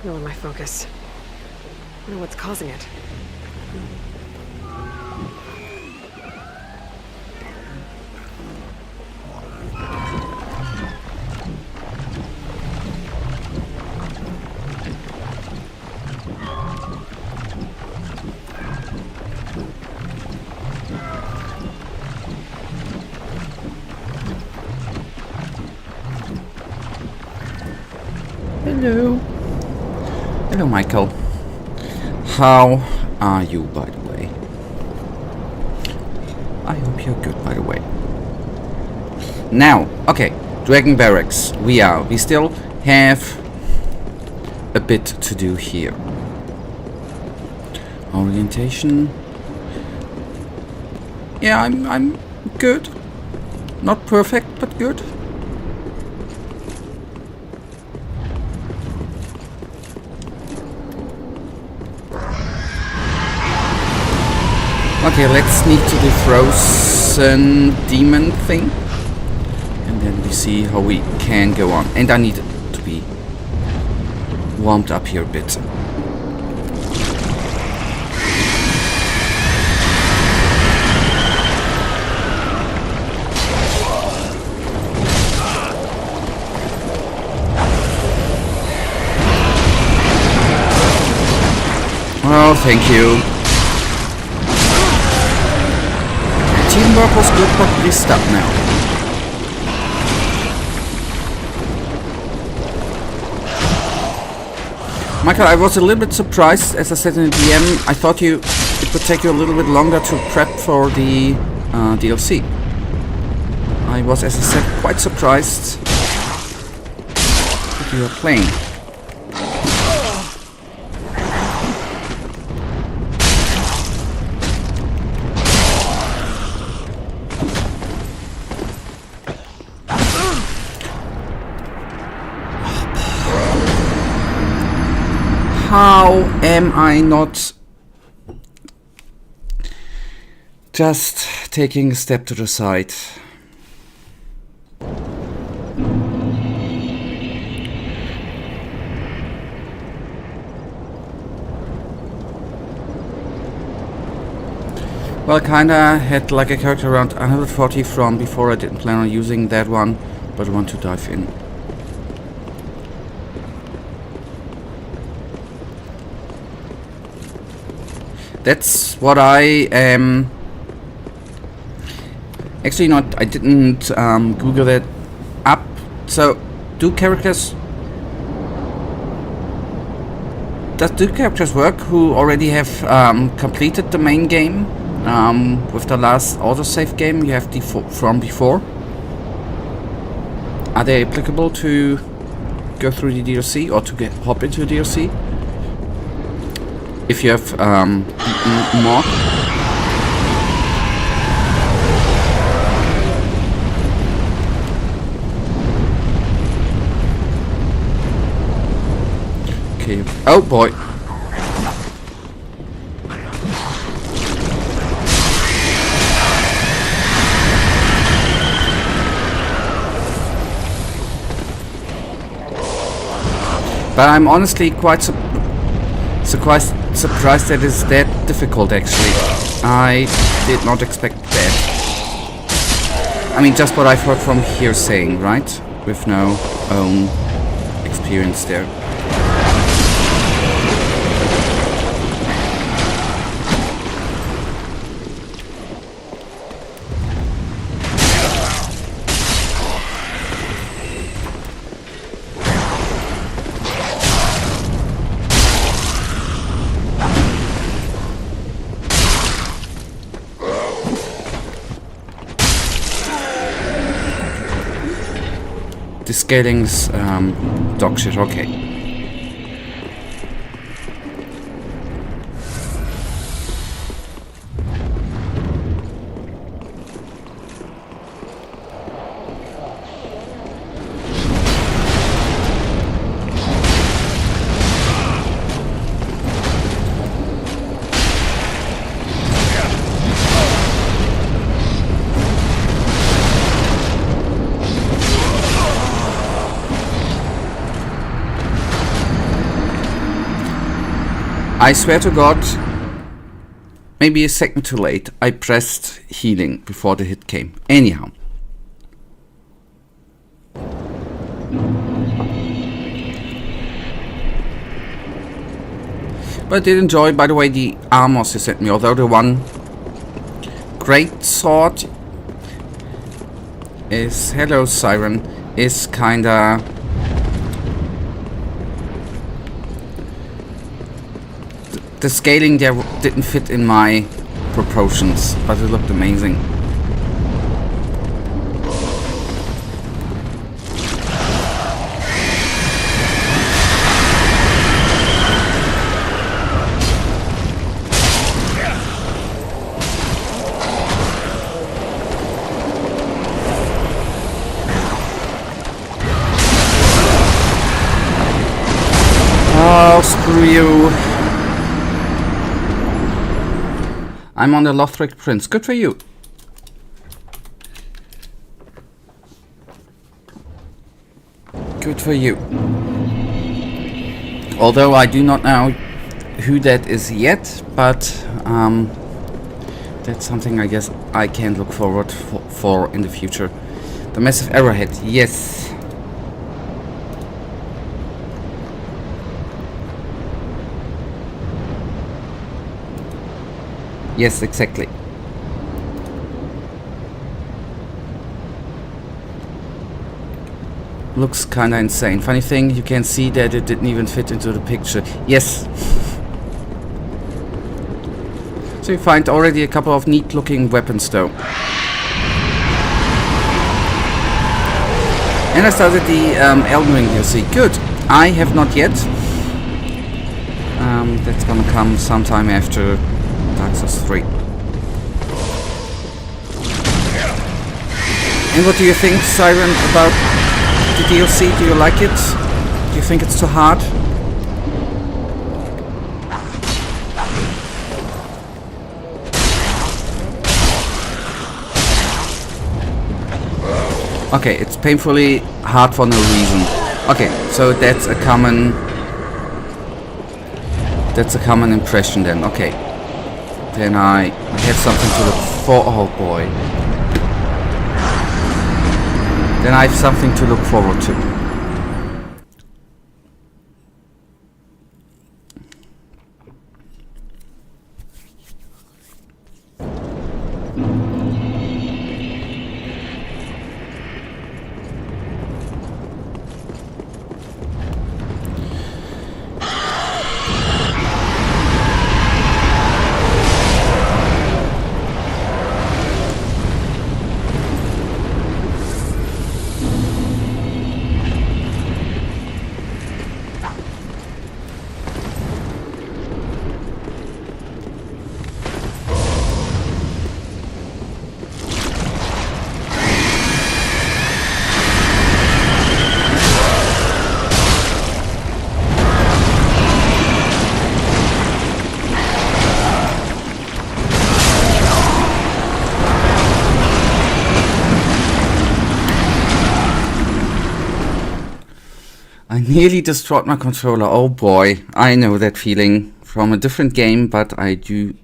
signal in my focus. Wonder what's causing it. Hello. Hello, Michael. How are you, by the way? I hope you're good, by the way. Now, okay, Dragon Barracks. We still have a bit to do here. Orientation. Yeah, I'm good. Not perfect, but good. Okay, let's sneak to the frozen demon thing. And then we see how we can go on. And I need to be warmed up here a bit. Oh, thank you. Teamwork was good, but please stop now. Michael, I was a little bit surprised, as I said in the DM. I thought it would take you a little bit longer to prep for the DLC. I was, as I said, quite surprised that you were playing. How am I not just taking a step to the side? Well, kinda had like a character around 140 from before. I didn't plan on using that one, but I want to dive in. That's what I am. Actually, not. I didn't Google it up. So, do characters work who already have completed the main game with the last autosave game you have from before? Are they applicable to go through the DLC or to hop into the DLC? If you have beaten Morg. Okay. Oh boy. But I'm honestly quite surprised that it's that difficult, actually. I did not expect that. I mean, just what I've heard from hearsay, right? With no own experience there. The scaling's dog shit, okay. I swear to God, maybe a second too late, I pressed healing before the hit came. Anyhow. But I did enjoy, by the way, the armors you sent me. Although the one great sword is, hello Siren, is kinda... The scaling there didn't fit in my proportions, but it looked amazing. Oh, screw you. I'm on the Lothric Prince. Good for you. Good for you. Although I do not know who that is yet, but that's something I guess I can look forward for in the future. The massive arrowhead, yes. Yes, exactly. Looks kinda insane. Funny thing, you can see that it didn't even fit into the picture. Yes. So you find already a couple of neat looking weapons though. And I started the Elden Ring DLC. Good. I have not yet. That's gonna come sometime after Dark Souls 3. And what do you think, Siren, about the DLC? Do you like it? Do you think it's too hard? Okay, it's painfully hard for no reason. Okay, so that's a common impression then. Okay. Then I have something to look for. Oh boy. Then I have something to look forward to. I nearly destroyed my controller. Oh boy, I know that feeling from a different game, but I do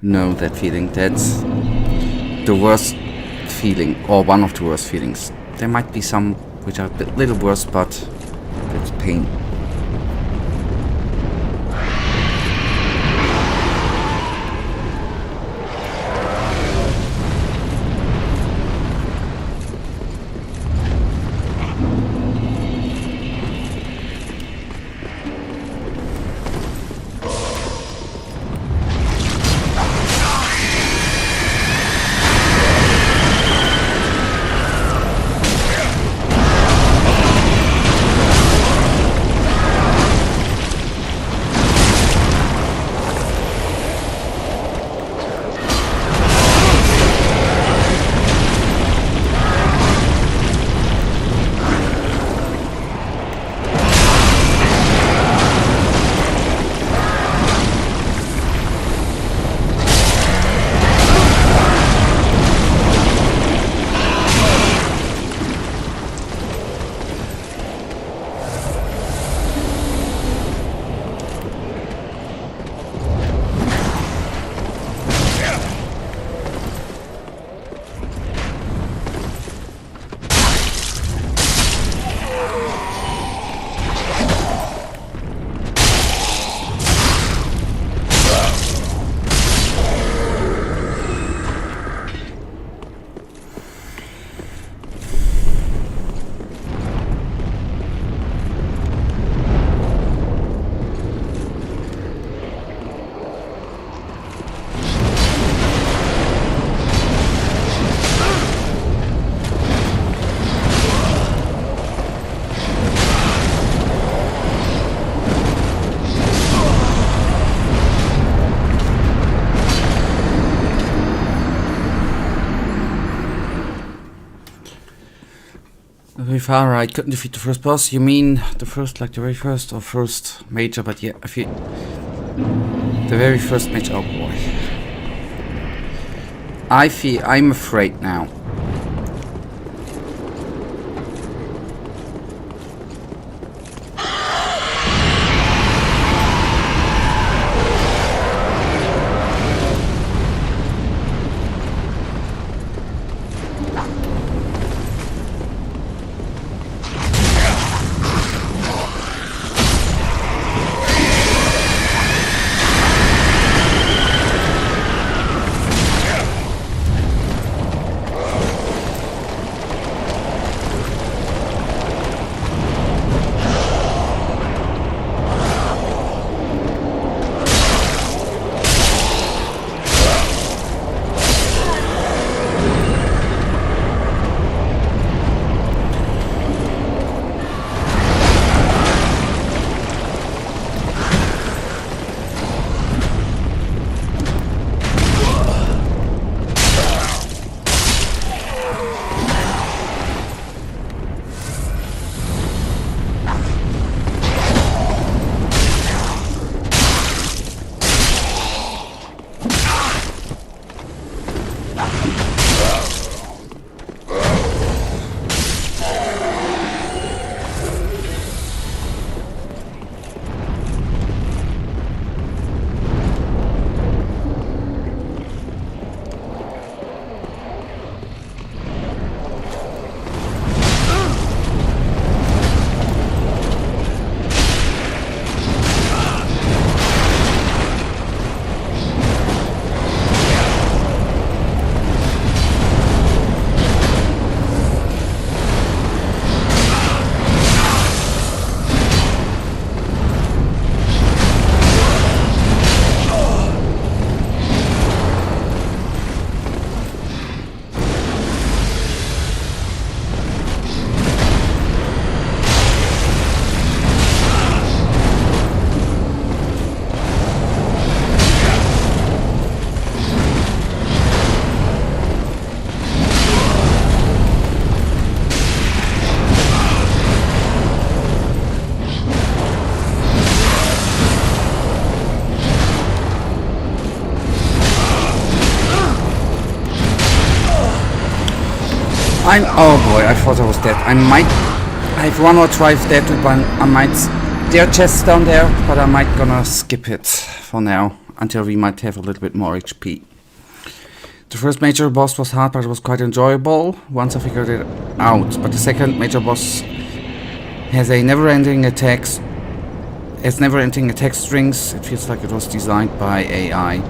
know that feeling. That's the worst feeling, or one of the worst feelings. There might be some which are a bit little worse, but that's pain. Far I couldn't defeat the first boss. You mean the first, like the very first, or first major? But yeah, I feel the very first major. Oh boy. I'm afraid now. Oh boy, I thought I was dead. I have one more try of dead, but I might... There are chests down there, but I might gonna skip it for now, until we might have a little bit more HP. The first major boss was hard, but it was quite enjoyable once I figured it out. But the second major boss has a never-ending attack strings. It feels like it was designed by AI.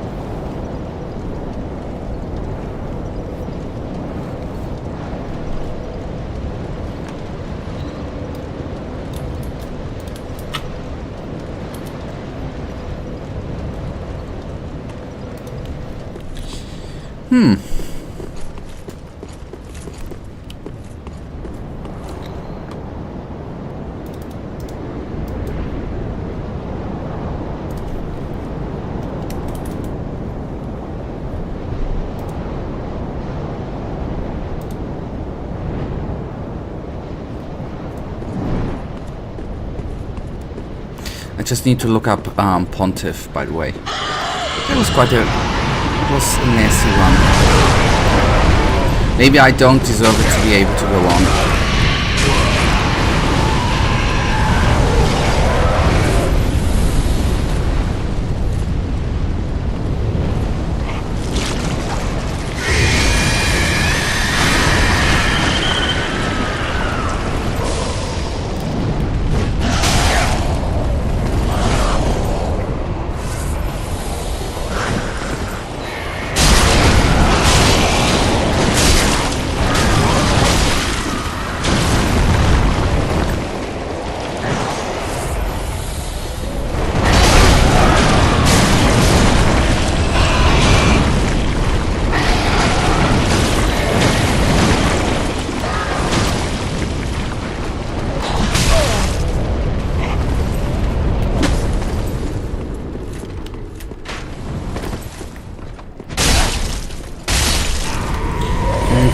I just need to look up Pontiff, by the way. It was a nasty one. Maybe I don't deserve it to be able to go on.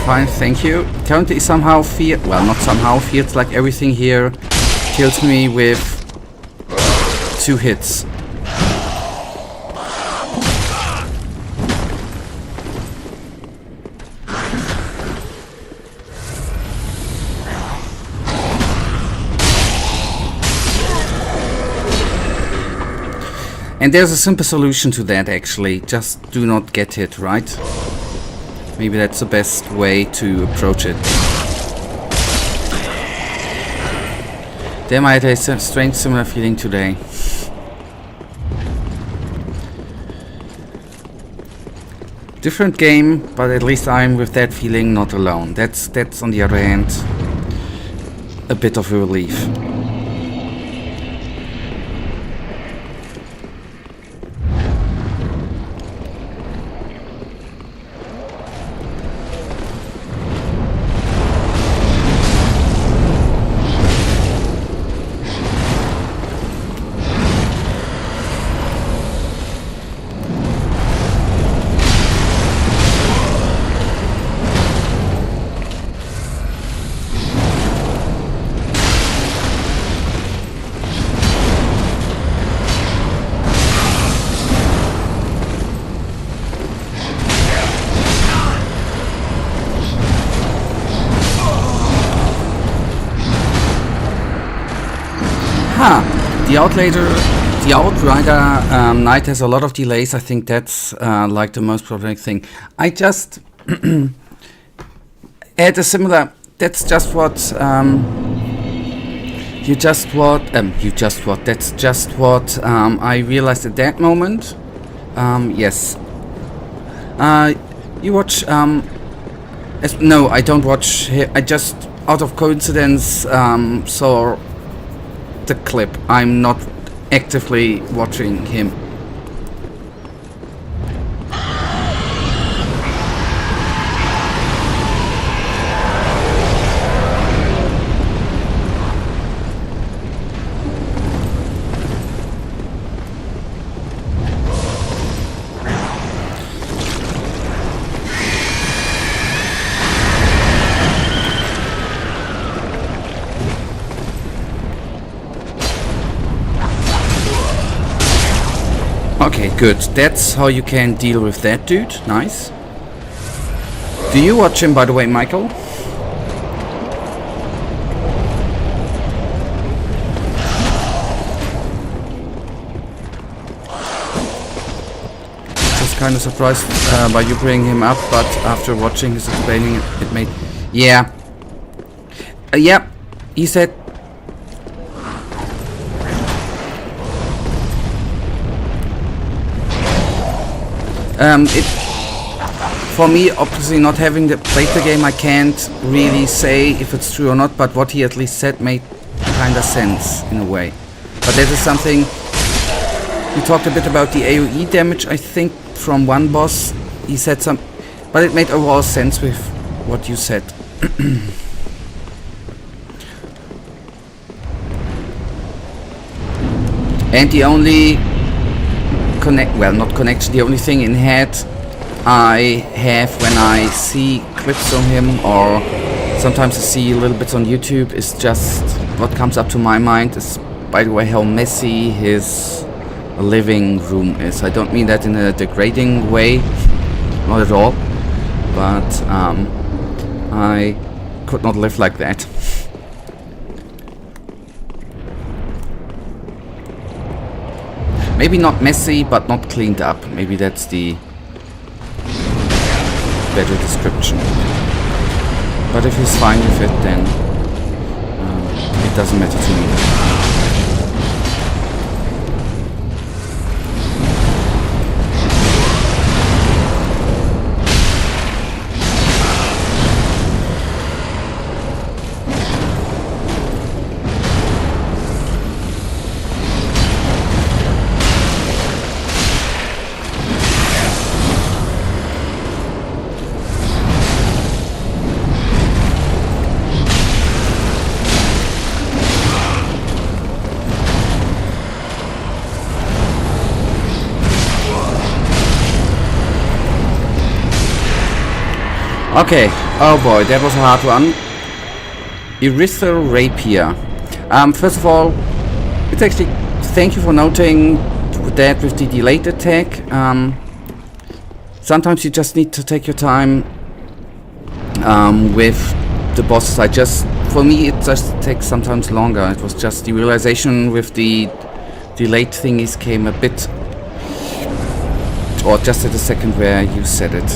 fine, thank you. Currently somehow well, not somehow, feels like everything here kills me with 2 hits. And there's a simple solution to that, actually. Just do not get hit, right? Maybe that's the best way to approach it. Damn, I had a strange similar feeling today. Different game, but at least I'm with that feeling not alone. That's on the other hand a bit of a relief. The Outrider Knight has a lot of delays. I think that's like the most problematic thing. I just had a similar. That's just what. That's just what I realized at that moment. Yes. You watch. No, I don't watch. I just, out of coincidence, saw the clip. I'm not actively watching him. Okay, good. That's how you can deal with that dude. Nice. Do you watch him, by the way, Michael? Just kind of surprised by you bringing him up, but after watching his explaining it made... Yeah. Yeah, he said... For me, obviously not having played the game, I can't really say if it's true or not, but what he at least said made kinda sense in a way. But that is something... We talked a bit about the AoE damage, I think, from one boss. He said some... But it made overall sense with what you said. And the only... the only thing in head I have when I see clips on him, or sometimes I see little bits on YouTube, is just what comes up to my mind is, by the way, how messy his living room is. I don't mean that in a degrading way, not at all, but I could not live like that. Maybe not messy, but not cleaned up. Maybe that's the better description. But if he's fine with it, then it doesn't matter to me. Okay. Oh boy, that was a hard one. Erythral Rapier. First of all, it's actually... Thank you for noting that with the delayed attack. Sometimes you just need to take your time with the bosses. For me, it just takes sometimes longer. It was just the realization with the delayed thingies came a bit... Or just at the second where you said it.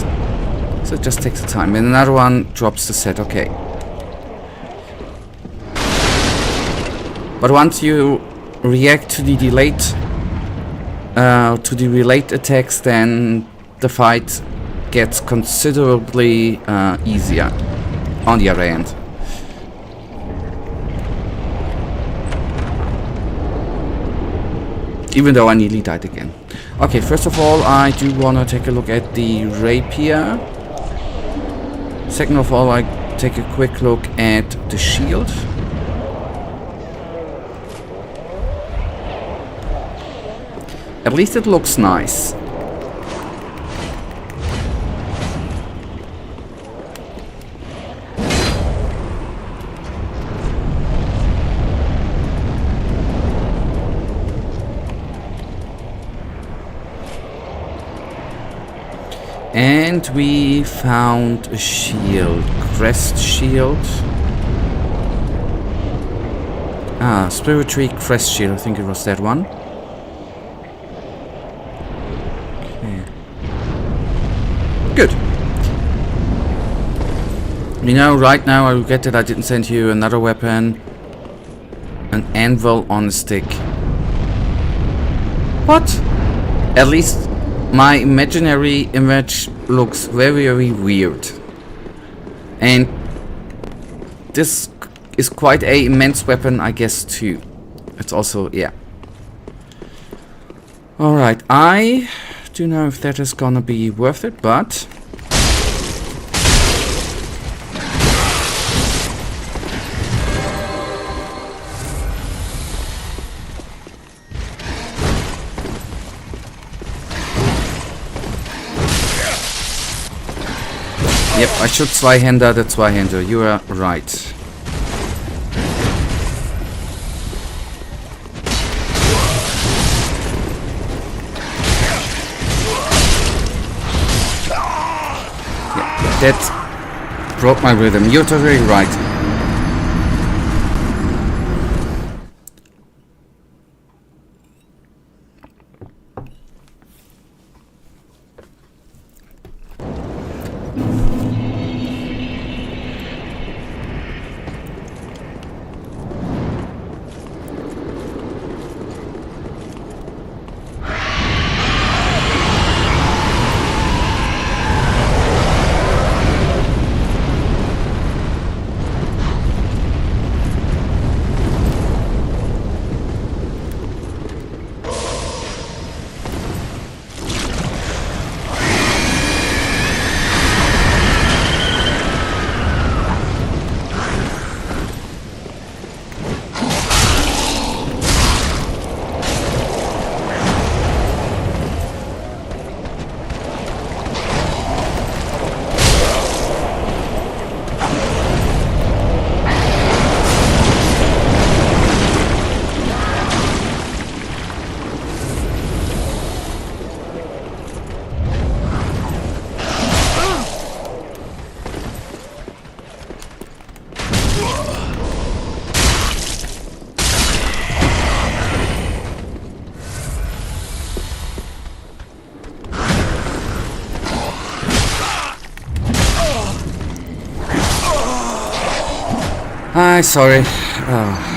So it just takes the time. And another one drops the set. Okay. But once you react to the delayed attacks, then the fight gets considerably easier on the other end. Even though I nearly died again. Okay, first of all, I do want to take a look at the rapier. Second of all, I take a quick look at the shield. At least it looks nice. And we found a shield. Crest shield. Ah, Spirit Tree Crest shield. I think it was that one. Good. You know, right now I regret that I didn't send you another weapon. An anvil on a stick. What? At least my imaginary image looks very, very weird. And this is quite a immense weapon, I guess, too. It's also, yeah. Alright, I don't know if that is gonna be worth it, but... Yep, I should Zweihander the Zweihander, you are right. That broke my rhythm. You're totally right. Hi, sorry. Oh.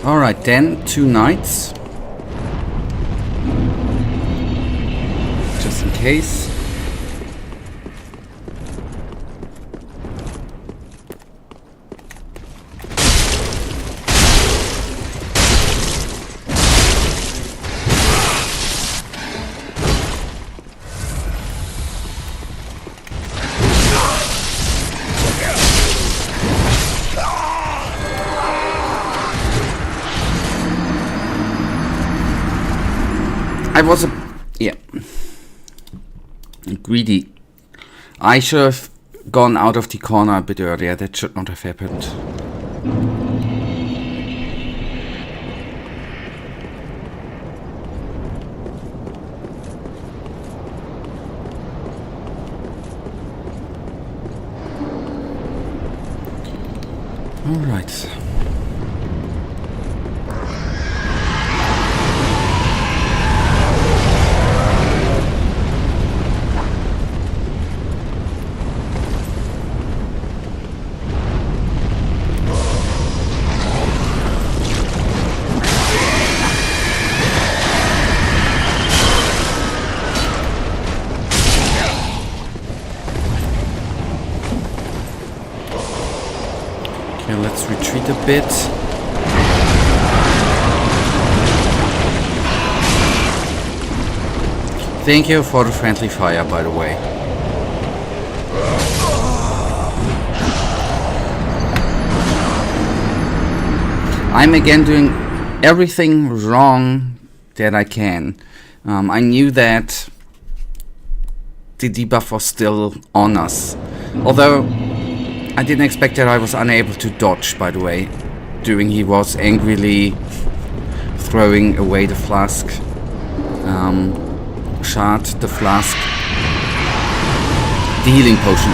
Alright, then 2 knights. Just in case. I was greedy. I should have gone out of the corner a bit earlier. That should not have happened. All right. Let's retreat a bit. Thank you for the friendly fire, by the way. I'm again doing everything wrong that I can. I knew that the debuff was still on us. Although I didn't expect that I was unable to dodge, by the way, during he was angrily throwing away the flask. Shard, the flask. The healing potion.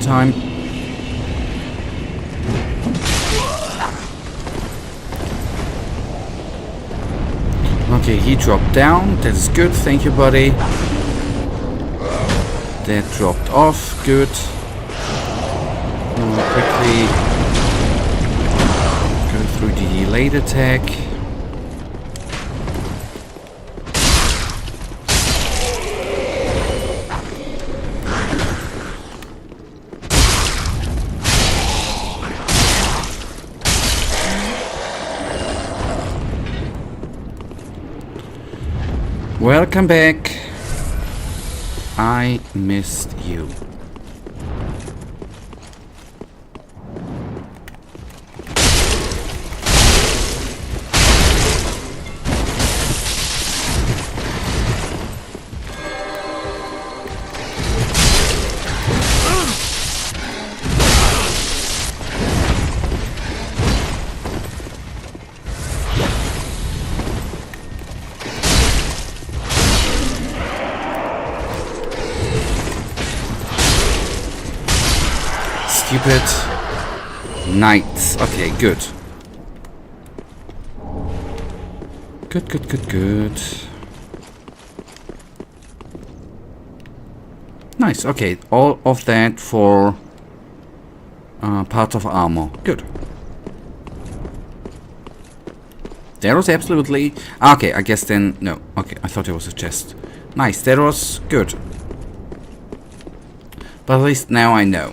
Time. Okay, he dropped down. That is good. Thank you, buddy. That dropped off. Good. Now quickly go through the delayed attack. Welcome back. I missed you. Stupid knights. Okay, good. Good. Nice, okay. All of that for parts of armor. Good. There was absolutely... Okay, I guess then... No. Okay, I thought it was a chest. Nice, that was good. But at least now I know.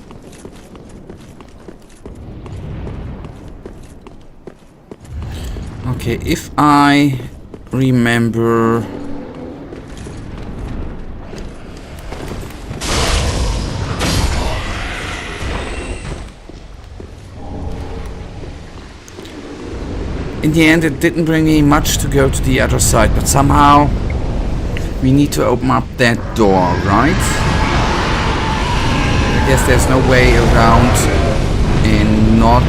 Okay, if I remember... In the end, it didn't bring me much to go to the other side, but somehow we need to open up that door, right? I guess there's no way around in not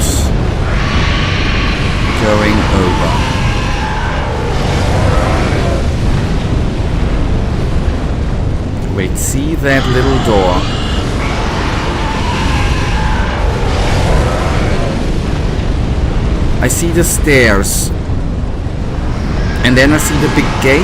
going over. Wait, see that little door? I see the stairs. And then I see the big gate.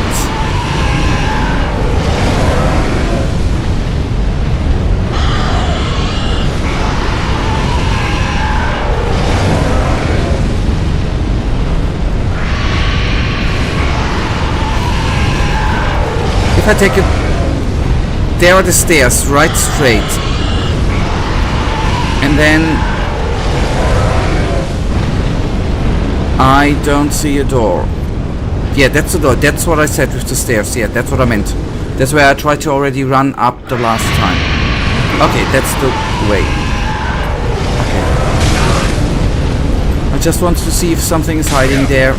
If I take it, there are the stairs, right straight. And then I don't see a door. Yeah, that's the door. That's what I said with the stairs. Yeah, that's what I meant. That's where I tried to already run up the last time. Okay, that's the way. Okay. I just wanted to see if something is hiding there.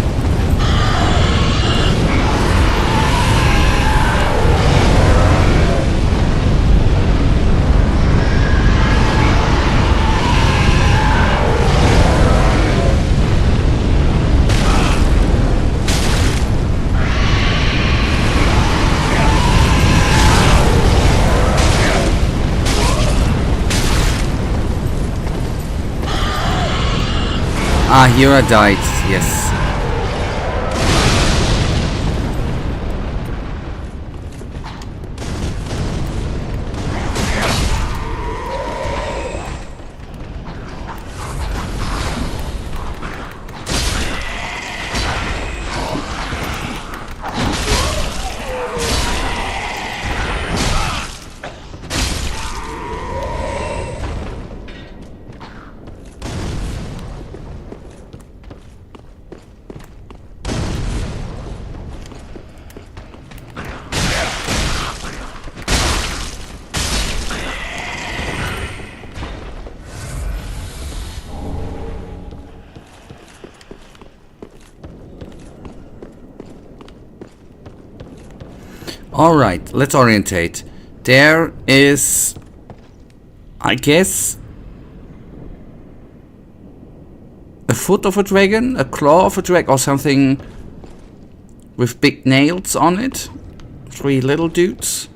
Ah, here I died, yes. Alright, let's orientate. There is, I guess, a foot of a dragon, a claw of a dragon, or something with big nails on it. 3 little dudes.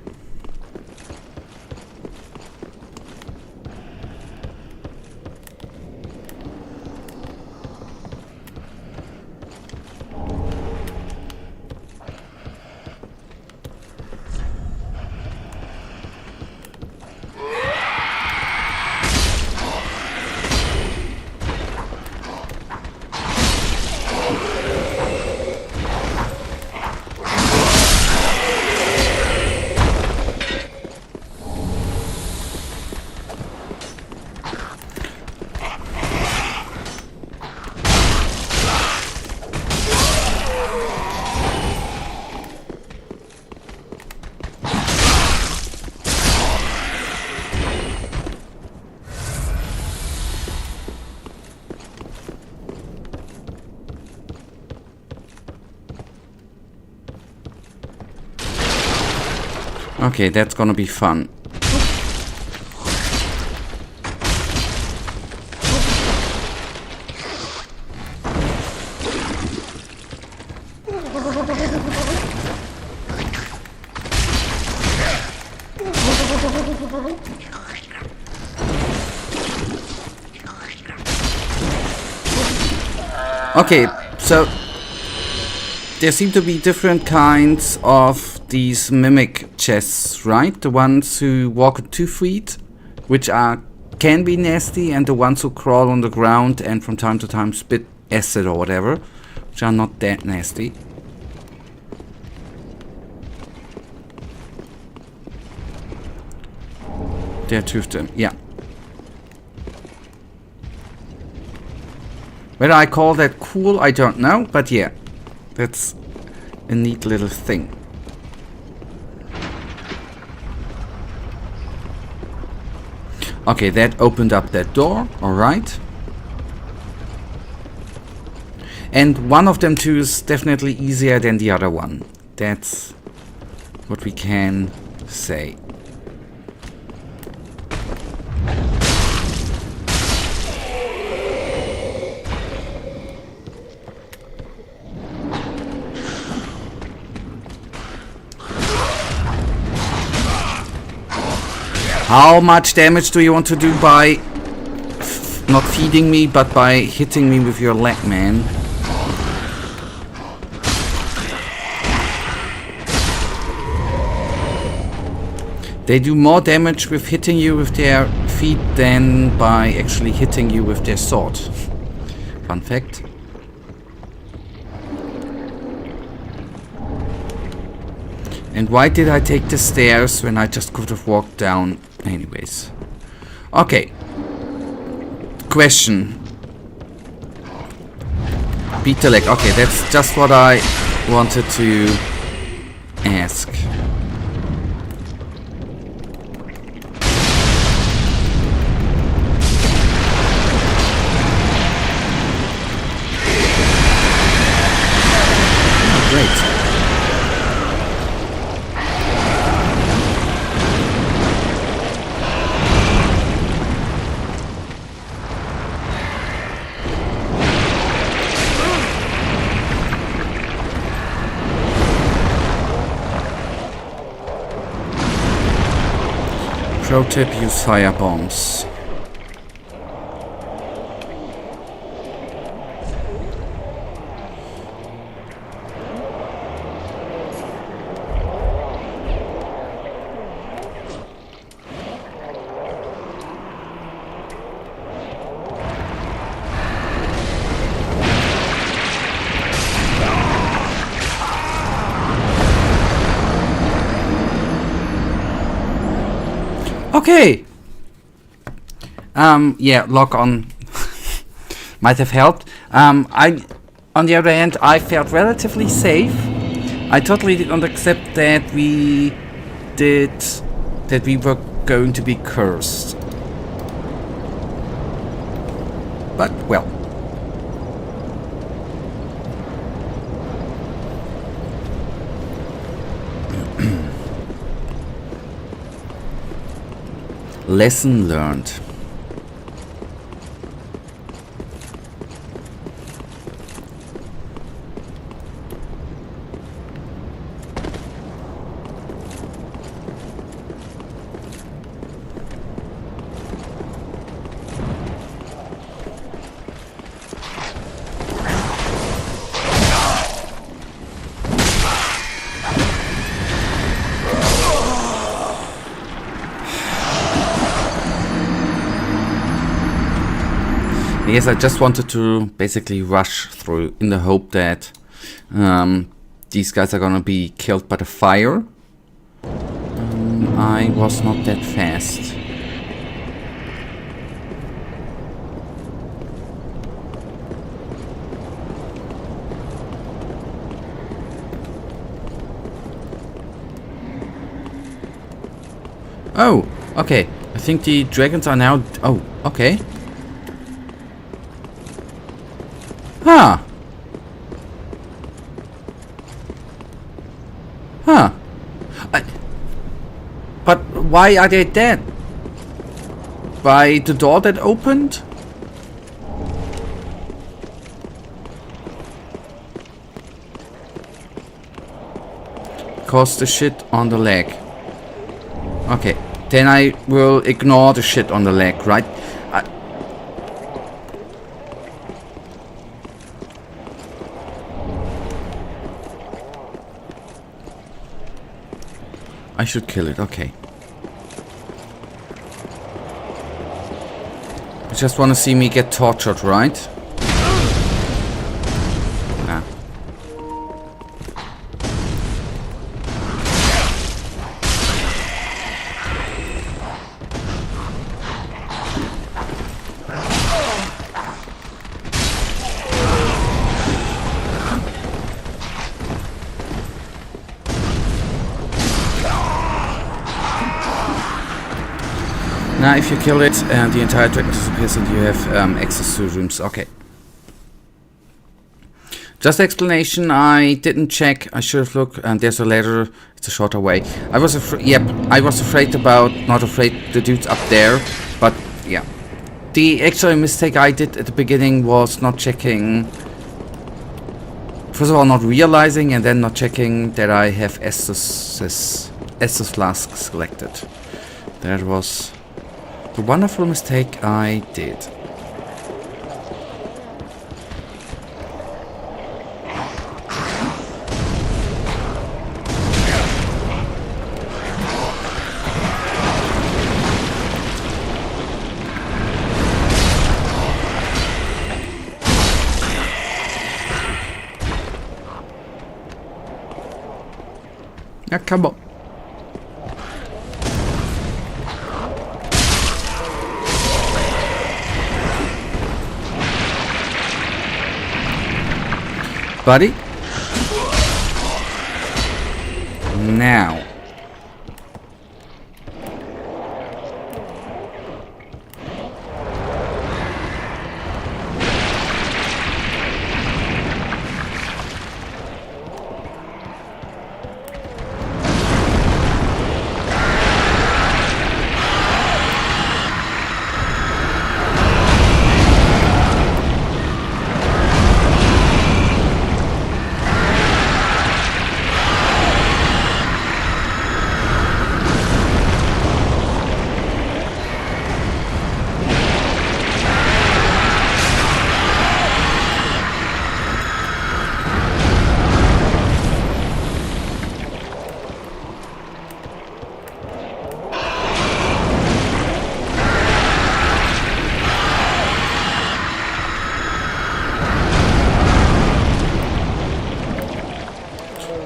Okay, that's gonna be fun. Okay, so there seem to be different kinds of these mimic chests, right? The ones who walk on 2 feet, which can be nasty, and the ones who crawl on the ground and from time to time spit acid or whatever, which are not that nasty. There are 2 of them, yeah. Whether I call that cool, I don't know, but yeah, that's a neat little thing. Okay, that opened up that door, alright. And one of them two is definitely easier than the other one. That's what we can say. How much damage do you want to do by not feeding me, but by hitting me with your leg, man? They do more damage with hitting you with their feet than by actually hitting you with their sword. Fun fact. And why did I take the stairs when I just could have walked down anyways? Okay. Question. Beat the leg. Okay, that's just what I wanted to ask. Great. Pro tip, use fire bombs. Okay. Yeah, lock on might have helped. On the other hand, I felt relatively safe. I totally did not accept that we were going to be cursed. But well. Lesson learned. Yes, I just wanted to basically rush through in the hope that these guys are gonna be killed by the fire. I was not that fast. Oh, okay. I think the dragons are now... Oh, okay. Huh. Huh. But why are they dead? By the door that opened? Because the shit on the leg. Okay. Then I will ignore the shit on the leg, right? I should kill it, okay. You just want to see me get tortured, right? Ah. Now if you kill it, the entire dragon disappears and you have access to rooms. Okay. Just explanation, I didn't check, I should have looked, and there's a ladder, it's a shorter way. I was afraid, yep, I was afraid about, not afraid, the dude's up there, but yeah. The actual mistake I did at the beginning was not checking, first of all not realizing and then not checking that I have Estus flasks selected. That was the wonderful mistake I did. Yeah, come on. Buddy. Now.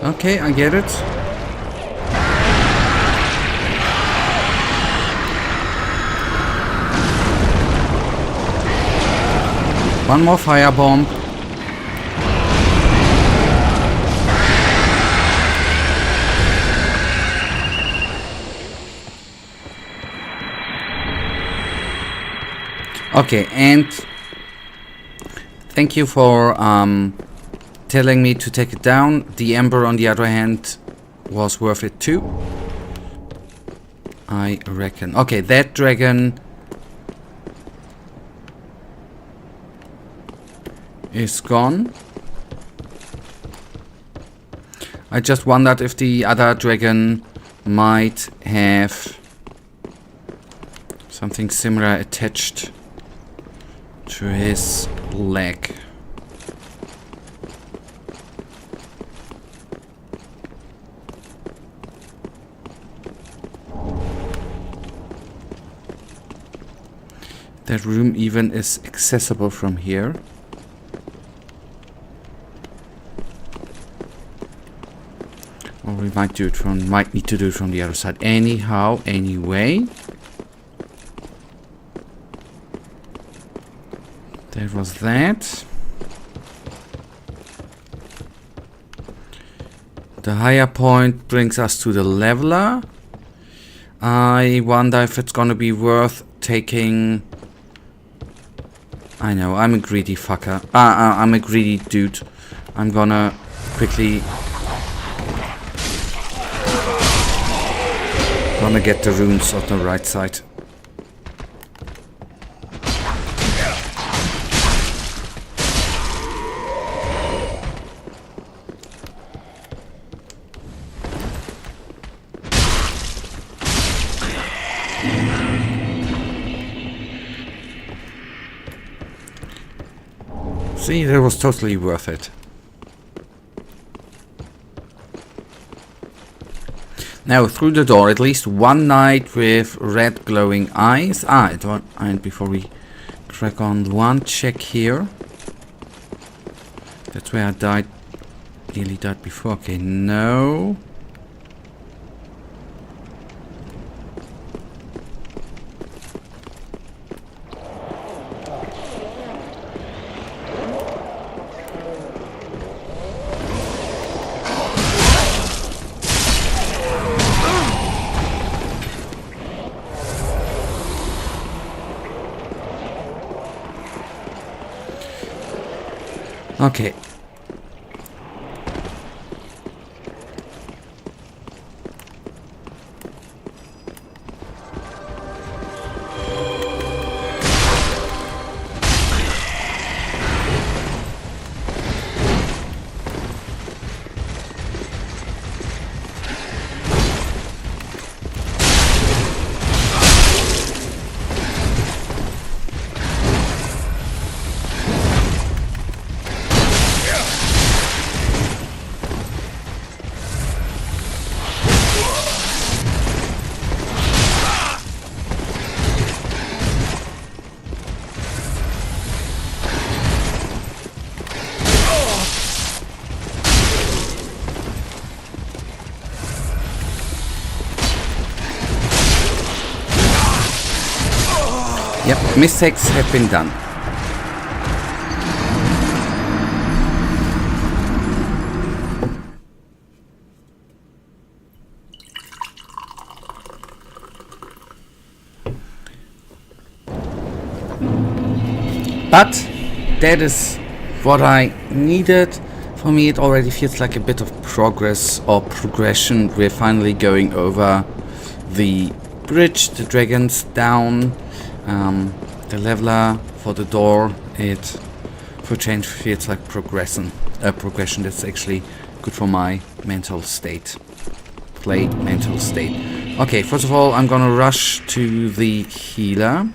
Okay, I get it. One more firebomb. Okay, and thank you for telling me to take it down. The Ember, on the other hand, was worth it too, I reckon. Okay, that dragon is gone. I just wondered if the other dragon might have something similar attached to his leg. That room even is accessible from here. Or we might need to do it from the other side. Anyhow, anyway. That was that. The higher point brings us to the leveler. I wonder if it's gonna be worth taking... I know, I'm a greedy fucker. I'm a greedy dude. I'm gonna quickly... gonna get the runes on the right side. See, that was totally worth it. Now, through the door, at least one knight with red glowing eyes. And before we crack on, one check here. That's where I nearly died before. Okay, no. Okay. Yep, mistakes have been done. But that is what I needed. For me, it already feels like a bit of progress or progression. We're finally going over the bridge, the dragons down, the leveler for the door. It, for change, feels like progression that's actually good for my mental state. Mental state. Okay, first of all, I'm gonna rush to the healer.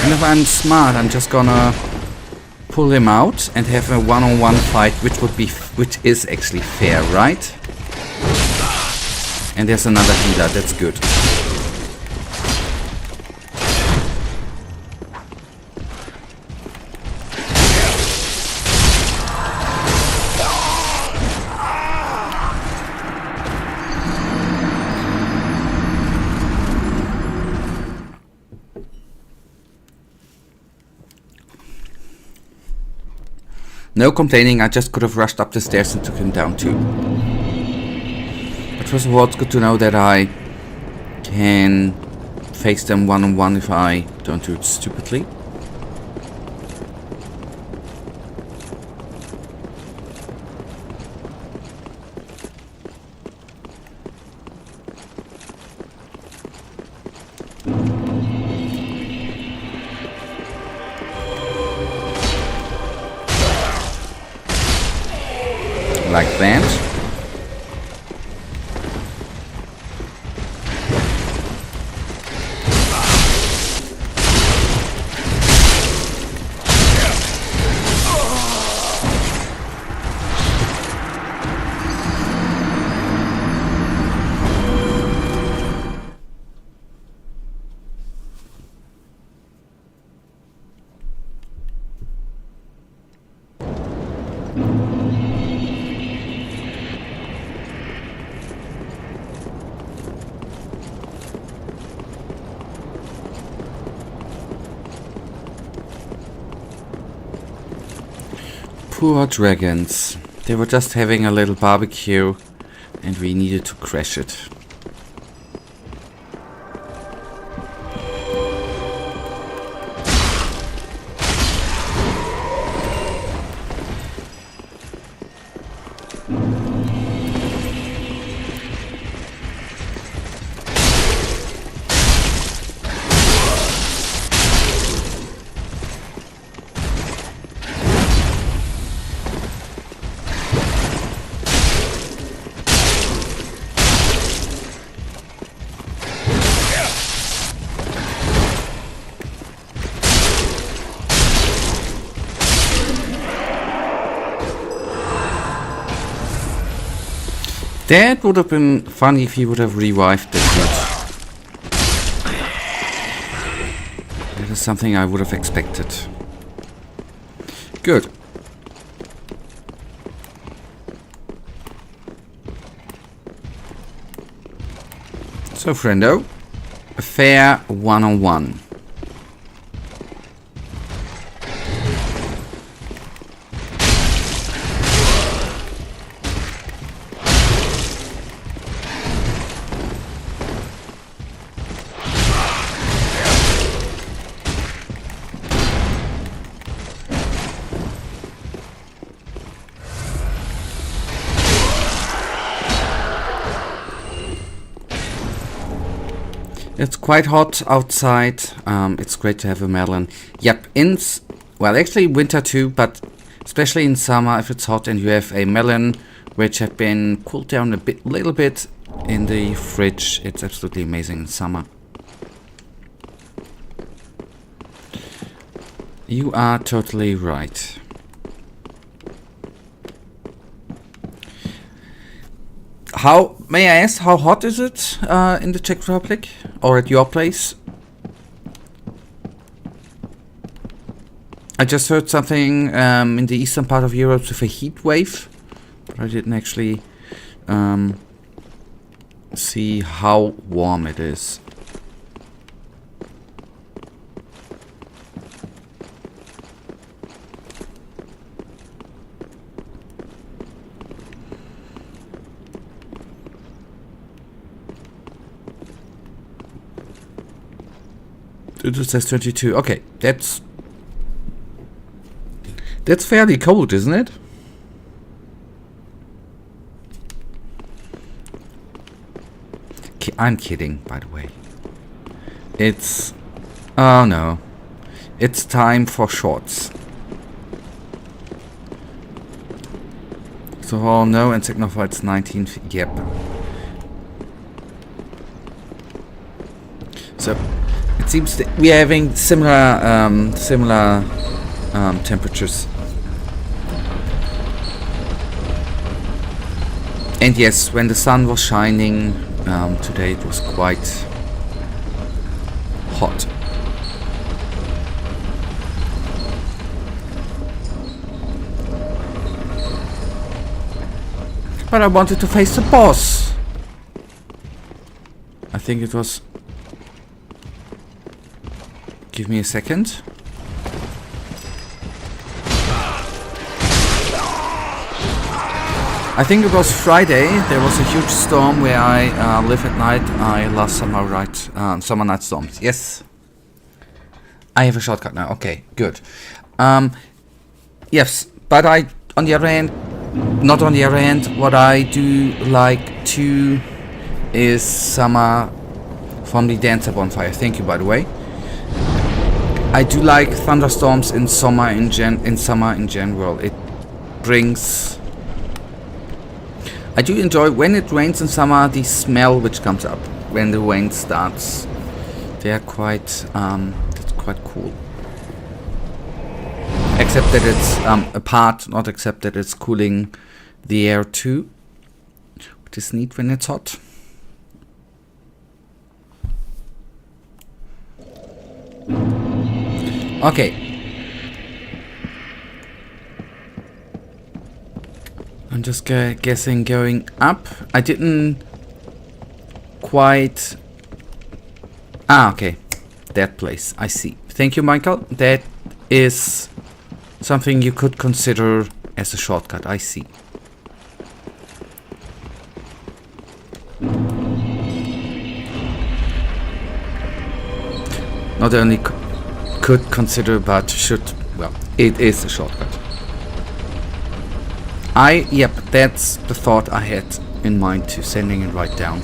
And if I'm smart, I'm just gonna pull him out and have a one-on-one fight, which is actually fair, right? And there's another healer, that's good. No complaining, I just could have rushed up the stairs and took him down too. But first of all, it's good to know that I can face them one-on-one if I don't do it stupidly. Like that. Poor dragons. They were just having a little barbecue and we needed to crash it. That would have been funny if he would have revived the dude. That is something I would have expected. Good. So, friendo, a fair one-on-one. It's quite hot outside. It's great to have a melon. Yep, well, actually winter too, but especially in summer, if it's hot and you have a melon which have been cooled down a little bit in the fridge, it's absolutely amazing in summer. You are totally right. May I ask, how hot is it in the Czech Republic or at your place? I just heard something in the eastern part of Europe with a heat wave. I didn't actually see how warm it is. It says 22. Okay, that's fairly cold, isn't it? I'm kidding, by the way. It's... Oh no. It's time for shorts. So, oh no, and signify it's 19. Yep. So, it seems that we are having similar temperatures. And yes, when the sun was shining today, it was quite hot. But I wanted to face the boss. I think it was... Give me a second. I think it was Friday. There was a huge storm where I live at night. I lost summer night storms. Yes. I have a shortcut now. Okay, good. Yes, but I, on the other hand, not on the other hand, what I do like too is summer from the dancer bonfire. Thank you, by the way. I do like thunderstorms in summer in general. It brings... I do enjoy when it rains in summer, the smell which comes up when the rain starts. They are quite, it's quite cool. Except that it's not except that it's cooling the air too, which is neat when it's hot. Okay. I'm just guessing going up. I didn't quite... Ah, okay. That place. I see. Thank you, Michael. That is something you could consider as a shortcut. I see. Not only could consider, but should... Well, it is a shortcut. Yep, that's the thought I had in mind too, sending it right down.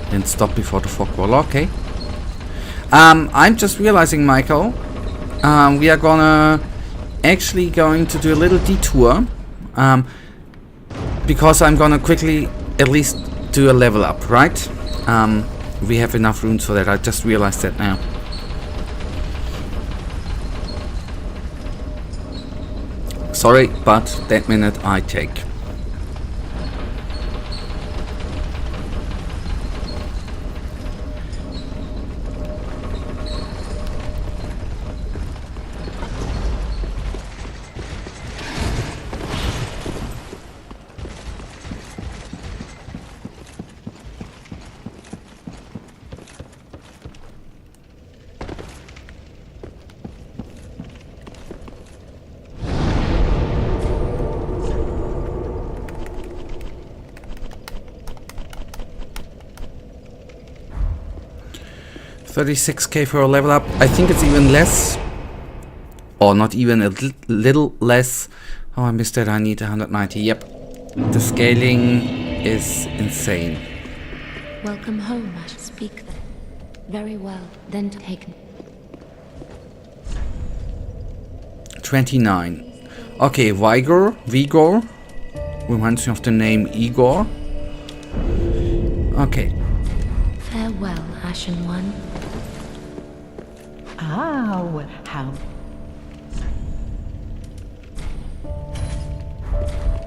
Then stop before the fog wall, okay. I'm just realizing, Michael, we are actually going to do a little detour, because I'm gonna quickly at least do a level up, right? We have enough runes for that, I just realized that now. Sorry, but that minute I take. $36k for a level up. I think it's even less. Or not even a little less. Oh, I missed that. I need 190. Yep. The scaling is insane. Welcome home, I should speak then. Very well, then take... 29. Okay, Vigor. Reminds me of the name Igor. Okay. Farewell, Ashen One. Oh, how...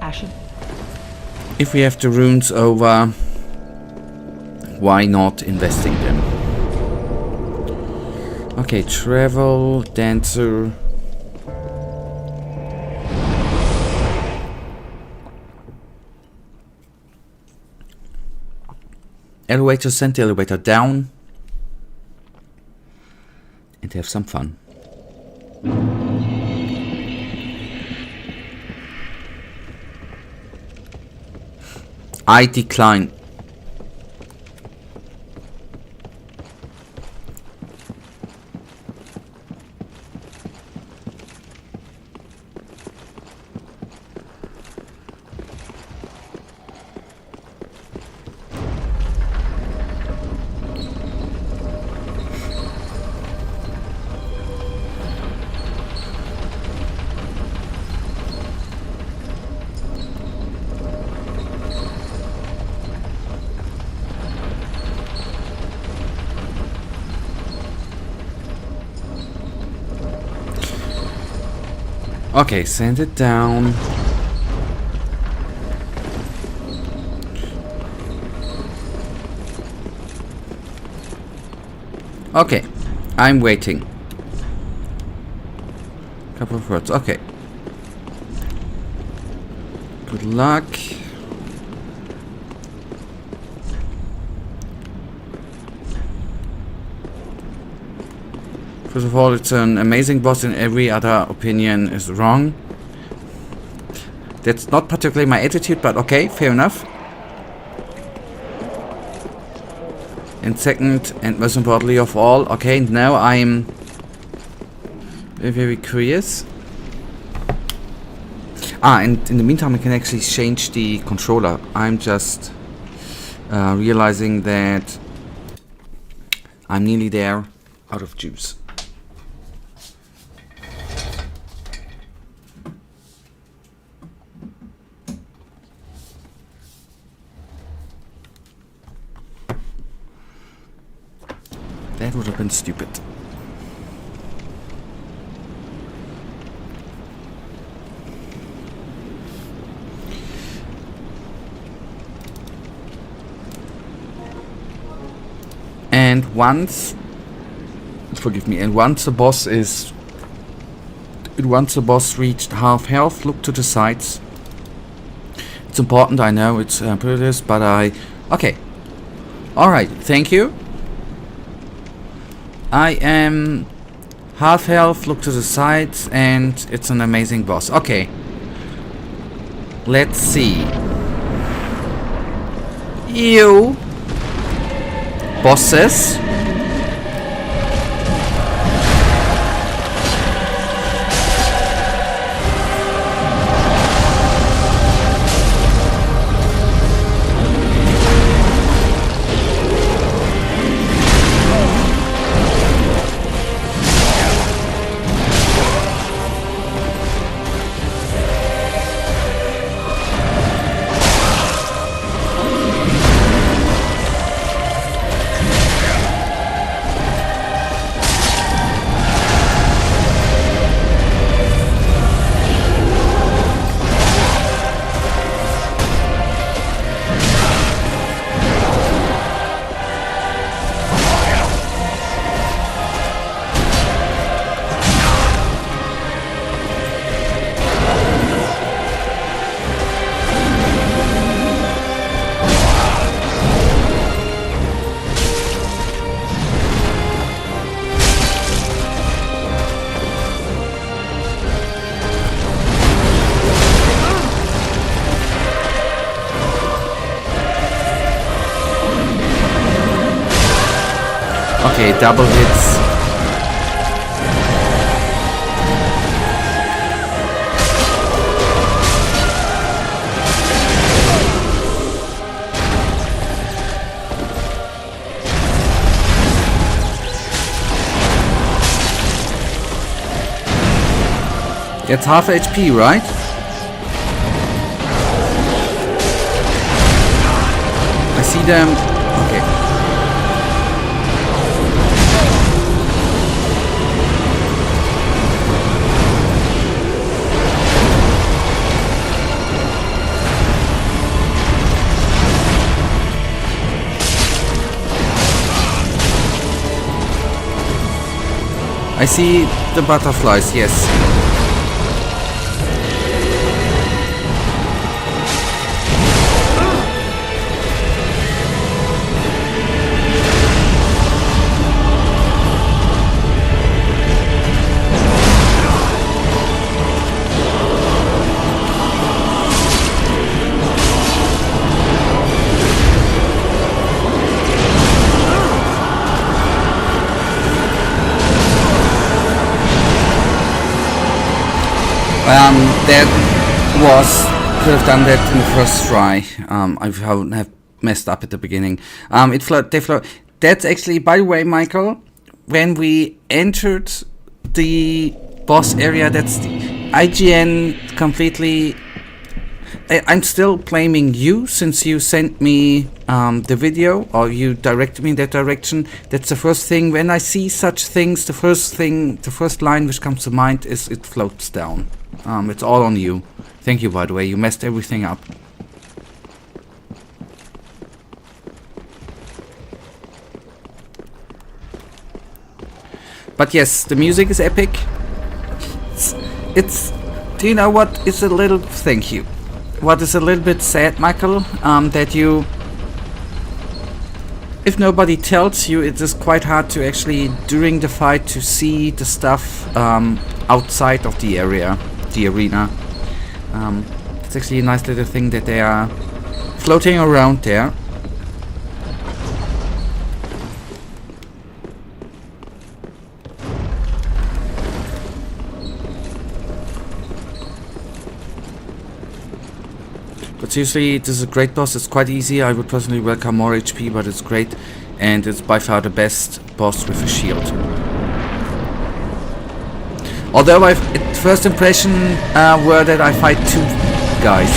Ashen? If we have the runes over, why not investing them? Okay, travel, dancer. Elevator, send the elevator down. And have some fun. I decline. Okay, send it down. Okay, I'm waiting. Couple of words. Okay. Good luck. First of all, it's an amazing boss, and every other opinion is wrong. That's not particularly my attitude, but okay, fair enough. And second, and most importantly of all, okay, now I'm very, very curious. And in the meantime, I can actually change the controller. I'm just realizing that I'm nearly there, out of juice. That would have been stupid. And once, forgive me, and once the boss reached half health, look to the sides. It's important, I know, it's precarious, but okay. Alright, thank you. I am half health, look to the sides, and it's an amazing boss. Okay. Let's see. You bosses. Okay, double hits. It's half HP, right? I see them. Okay. I see the butterflies, yes. That could have done that in the first try. I have messed up at the beginning. That's actually, by the way, Michael, when we entered the boss area, that's the IGN completely. I'm still blaming you, since you sent me the video, or you directed me in that direction. That's the first thing. When I see such things, the first line which comes to mind is it floats down. It's all on you. Thank you, by the way. You messed everything up. But yes, the music is epic. It's do you know what is a little... Thank you. What is a little bit sad, Michael? That you... If nobody tells you, it is quite hard to actually, during the fight, to see the stuff outside of the area, the arena. It's actually a nice little thing that they are floating around there. But seriously, this is a great boss. It's quite easy. I would personally welcome more HP, but it's great. And it's by far the best boss with a shield. Although first impression were that I fight two guys.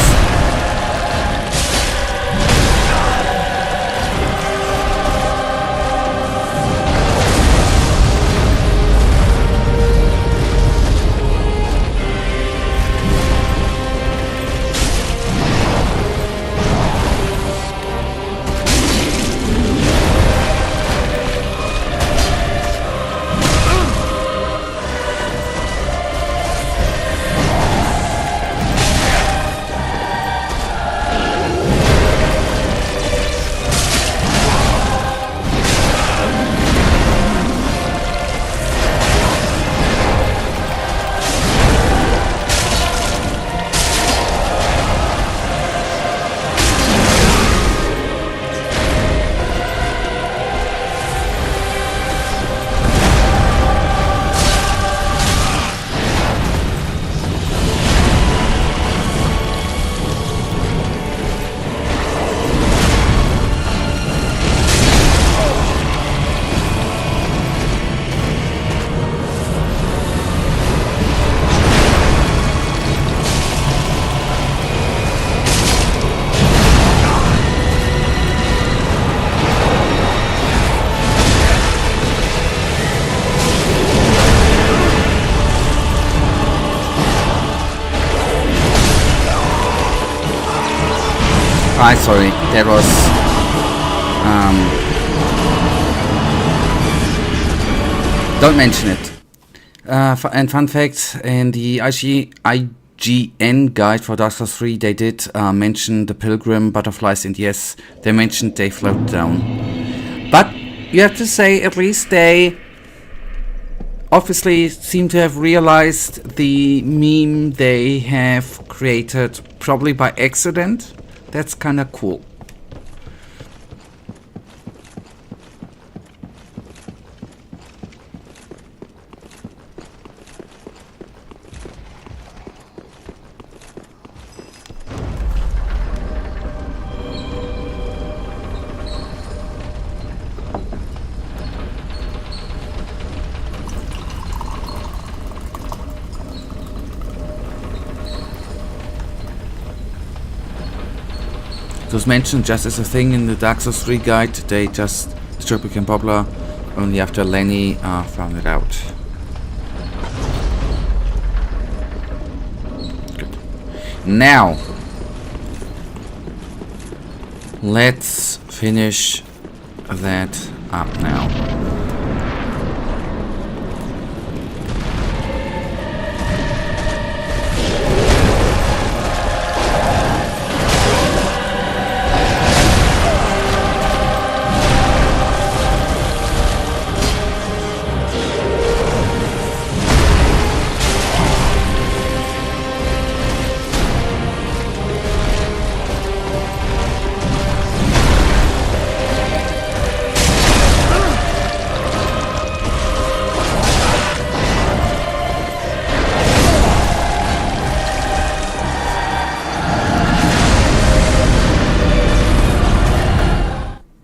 Sorry, that was don't mention it. And fun fact, in the IGN guide for Dark Souls 3, they did mention the pilgrim butterflies, and yes, they mentioned they float down. But you have to say, at least they obviously seem to have realized the meme they have created, probably by accident. That's kind of cool. It was mentioned just as a thing in the Dark Souls 3 guide. They just became popular only after Lenny found it out. Good. Now, let's finish that up now.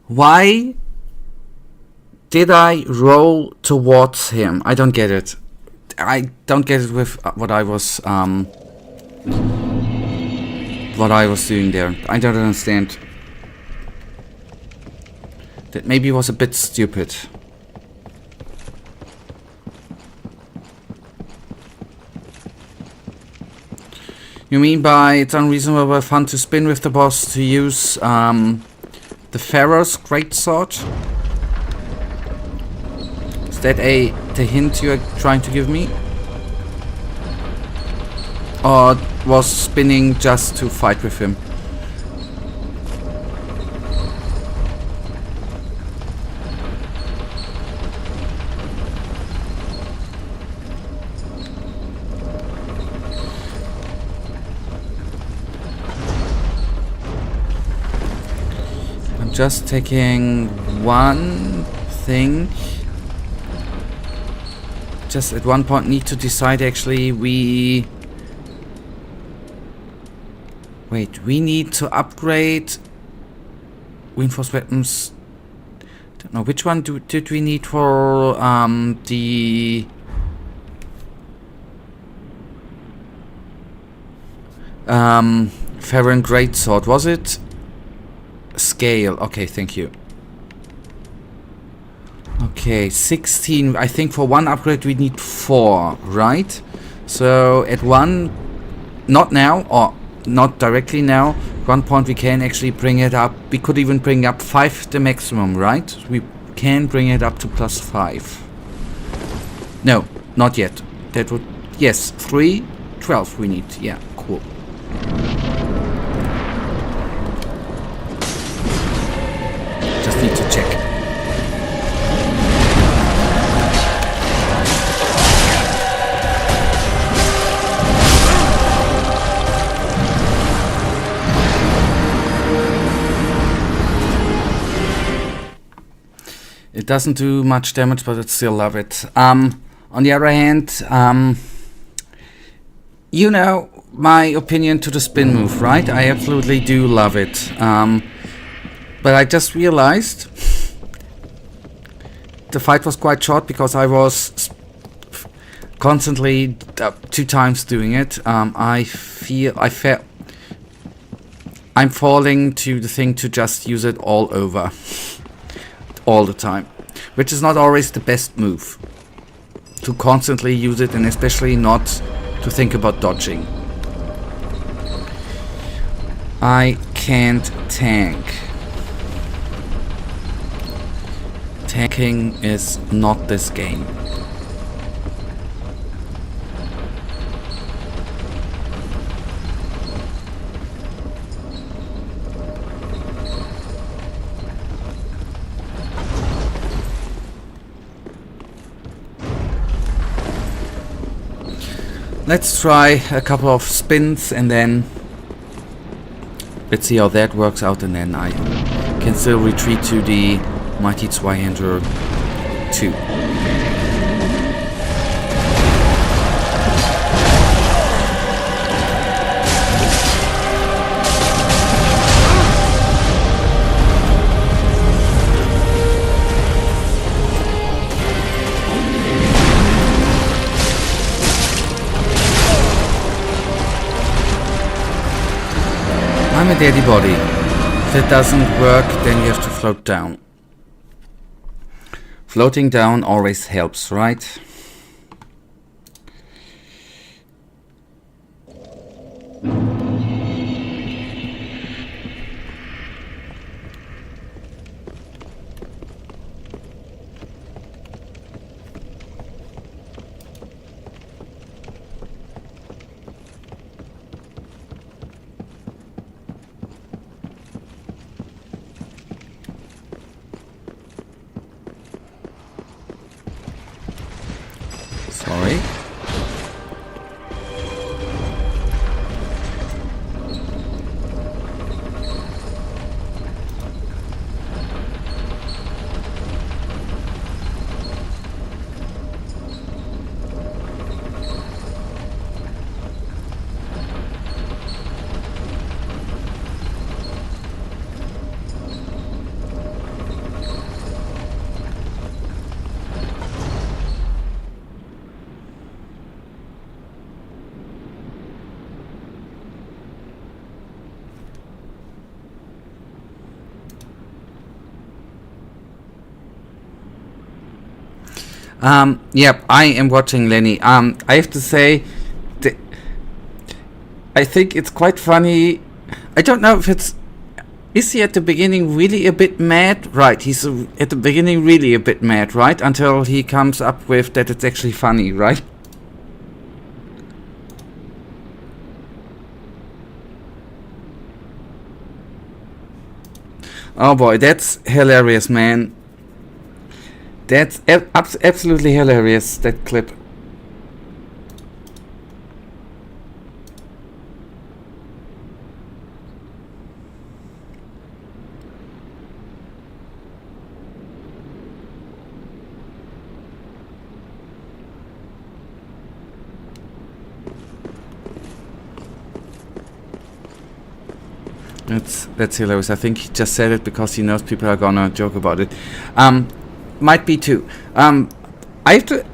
Why did I roll towards him? I don't get it. I don't get it with what I was doing there. I don't understand. That maybe was a bit stupid. You mean by it's unreasonable or fun to spin with the boss to use the Pharaoh's greatsword? Is that the hint you're trying to give me? Or was spinning just to fight with him? I'm just taking one thing. Just at one point need to decide actually we need to upgrade reinforced weapons. Don't know which one did we need for the Pharaoh greatsword. Was it scale? Okay, thank you. Okay, 16. I think for one upgrade we need 4, right? So at one, not now, or not directly now, at one point we can actually bring it up. We could even bring up 5 the maximum, right? We can bring it up to +5. No, not yet. That would, yes, 3, 12 we need. Yeah, cool. Just need to check. It doesn't do much damage, but I still love it. On the other hand, you know my opinion to the spin move, right? I absolutely do love it. But I just realized the fight was quite short because I was constantly 2 times doing it. I'm falling to the thing to just use it all over. All the time, which is not always the best move to constantly use it, and especially not to think about dodging. I can't tank. Tanking is not this game. Let's try a couple of spins and then let's see how that works out, and then I can still retreat to the Mighty Zweihander 2. I'm a daddy body. If it doesn't work, then you have to float down. Floating down always helps, right? Yep, I am watching Lenny. I have to say, I think it's quite funny. I don't know if it's... Is he at the beginning really a bit mad? Right, he's at the beginning really a bit mad, right? Until he comes up with that it's actually funny, right? Oh boy, that's hilarious, man. That's absolutely hilarious, that clip. That's hilarious. I think he just said it because he knows people are gonna joke about it. Might be too. I have to...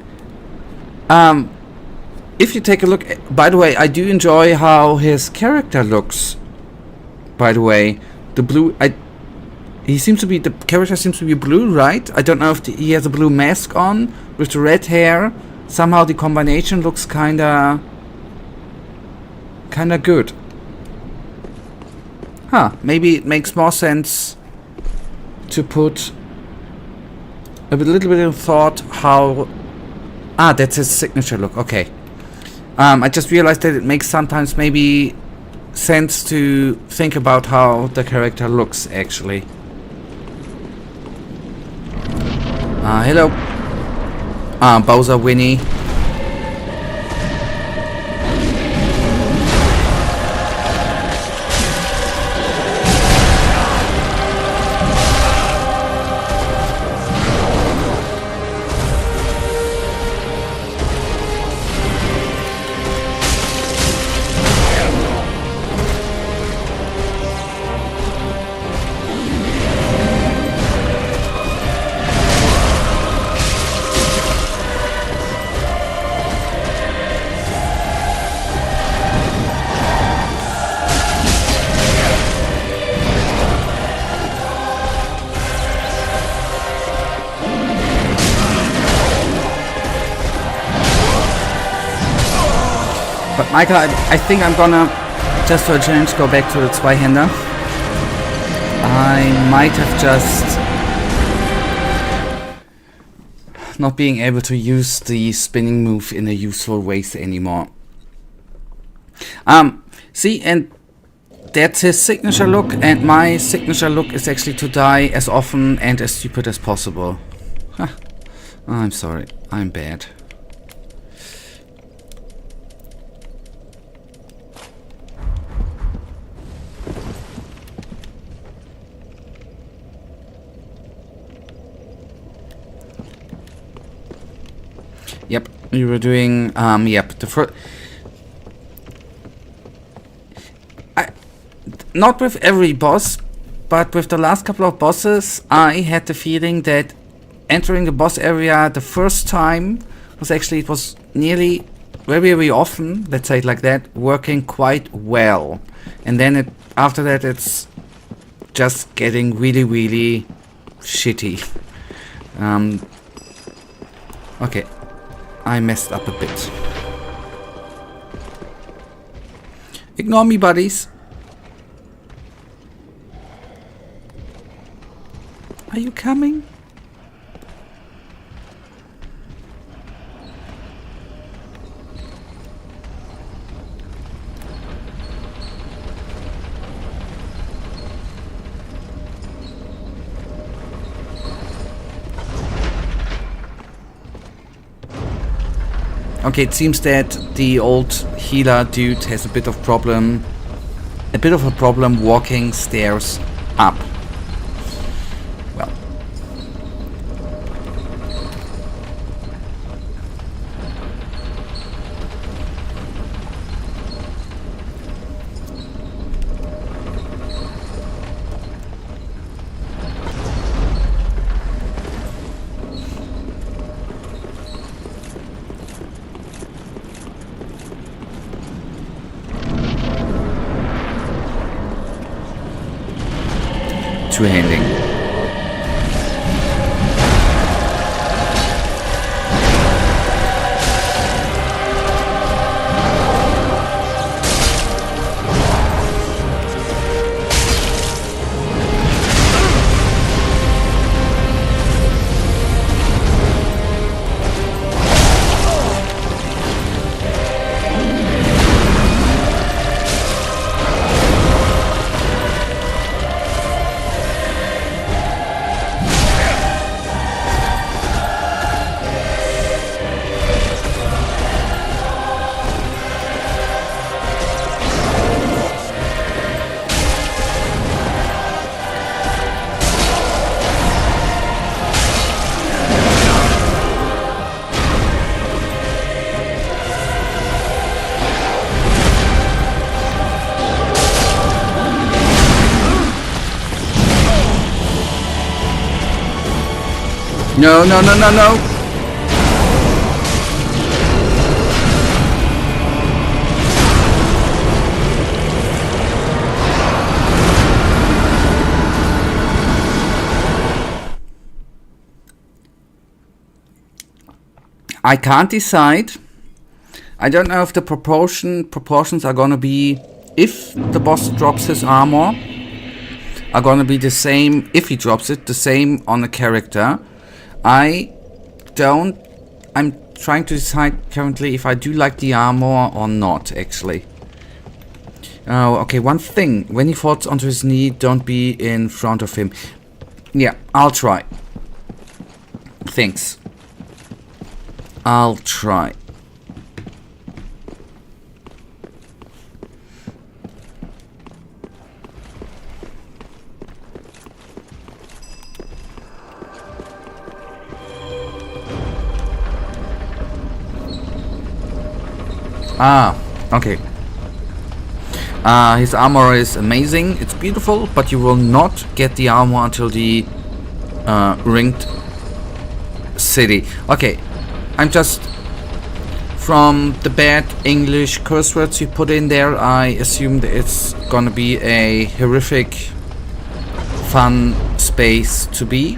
if you take a look... By the way, I do enjoy how his character looks. By the way. The blue... he seems to be... The character seems to be blue, right? I don't know if he has a blue mask on with the red hair. Somehow the combination looks kinda good. Huh, maybe it makes more sense to put a little bit of thought how... Ah, that's his signature look, okay. I just realized that it makes sometimes maybe sense to think about how the character looks, actually. Hello. Bowser, Winnie. But Michael, I think I'm gonna, just for a change, go back to the Zweihander. I might have just not being able to use the spinning move in a useful way anymore. See, and that's his signature look, and my signature look is actually to die as often and as stupid as possible. Huh. I'm sorry, I'm bad. Yep, you were doing, yep, the first... Not with every boss, but with the last couple of bosses, I had the feeling that entering the boss area the first time was actually, it was nearly, very, very often, let's say it like that, working quite well. And then after that it's just getting really, really shitty. Okay. I messed up a bit. Ignore me, buddies. Are you coming? Okay, it seems that the old healer dude has a bit of a problem walking stairs up. Well. Two-handing. No, no, no, no, no. I can't decide. I don't know if the proportions are gonna be, if the boss drops his armor, are gonna be the same, if he drops it, the same on the character. I'm trying to decide currently if I do like the armor or not, actually. Oh, okay, one thing. When he falls onto his knee, don't be in front of him. Yeah, I'll try. Thanks. I'll try. Ah, okay. His armor is amazing. It's beautiful, but you will not get the armor until the ringed city. Okay, I'm just, from the bad English curse words you put in there, I assumed it's gonna be a horrific fun space to be.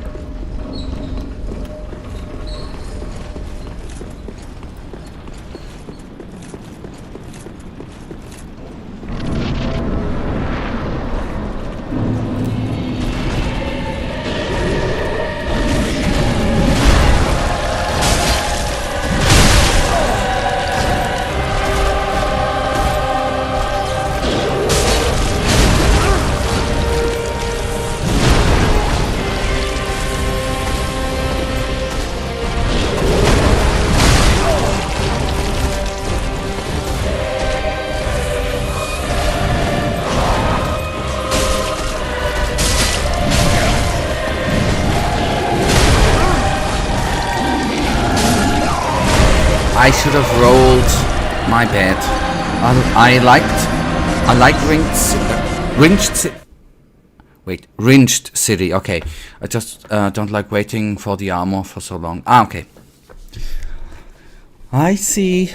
I should have rolled. My bad. I like ringed city. Okay, I just don't like waiting for the armor for so long. Ah, okay. I see.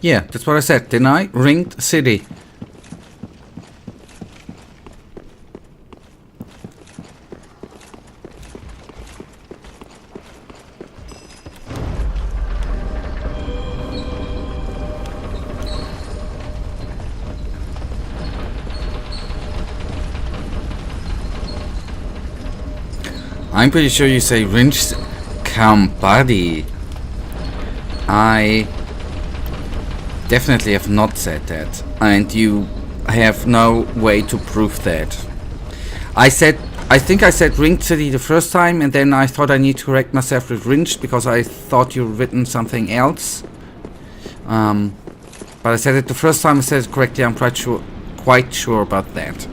Yeah, that's what I said, didn't I? Ringed city. I'm pretty sure you say ringed buddy. I definitely have not said that, and you have no way to prove that. I think I said ringed city the first time, and then I thought I need to correct myself with ringed because I thought you written something else. But I said it the first time I said it correctly. I'm quite sure about that.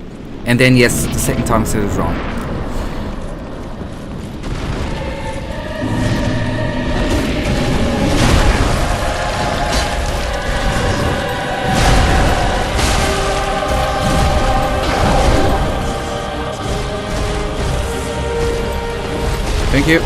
And then yes, the second time I said it wrong. Thank you.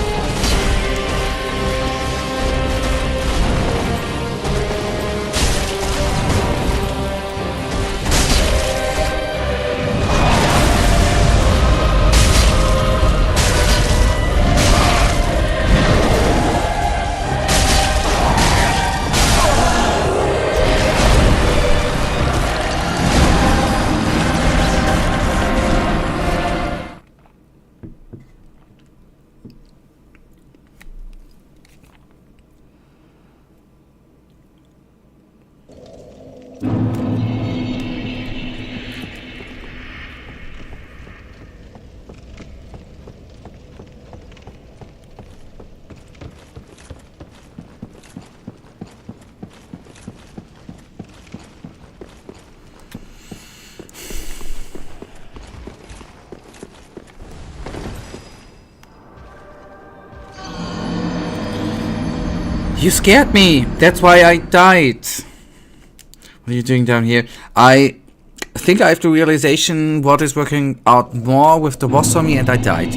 You scared me! That's why I died! What are you doing down here? I think I have the realization what is working out more with the boss for me, and I died.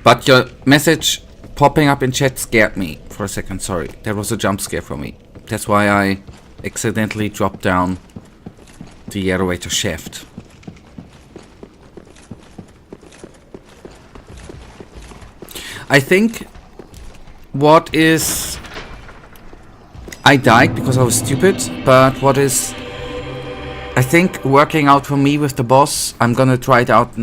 But your message popping up in chat scared me for a second, sorry. That was a jump scare for me. That's why I accidentally dropped down the elevator shaft. I think what is... I died because I was stupid, but what is... I think working out for me with the boss, I'm gonna try it out,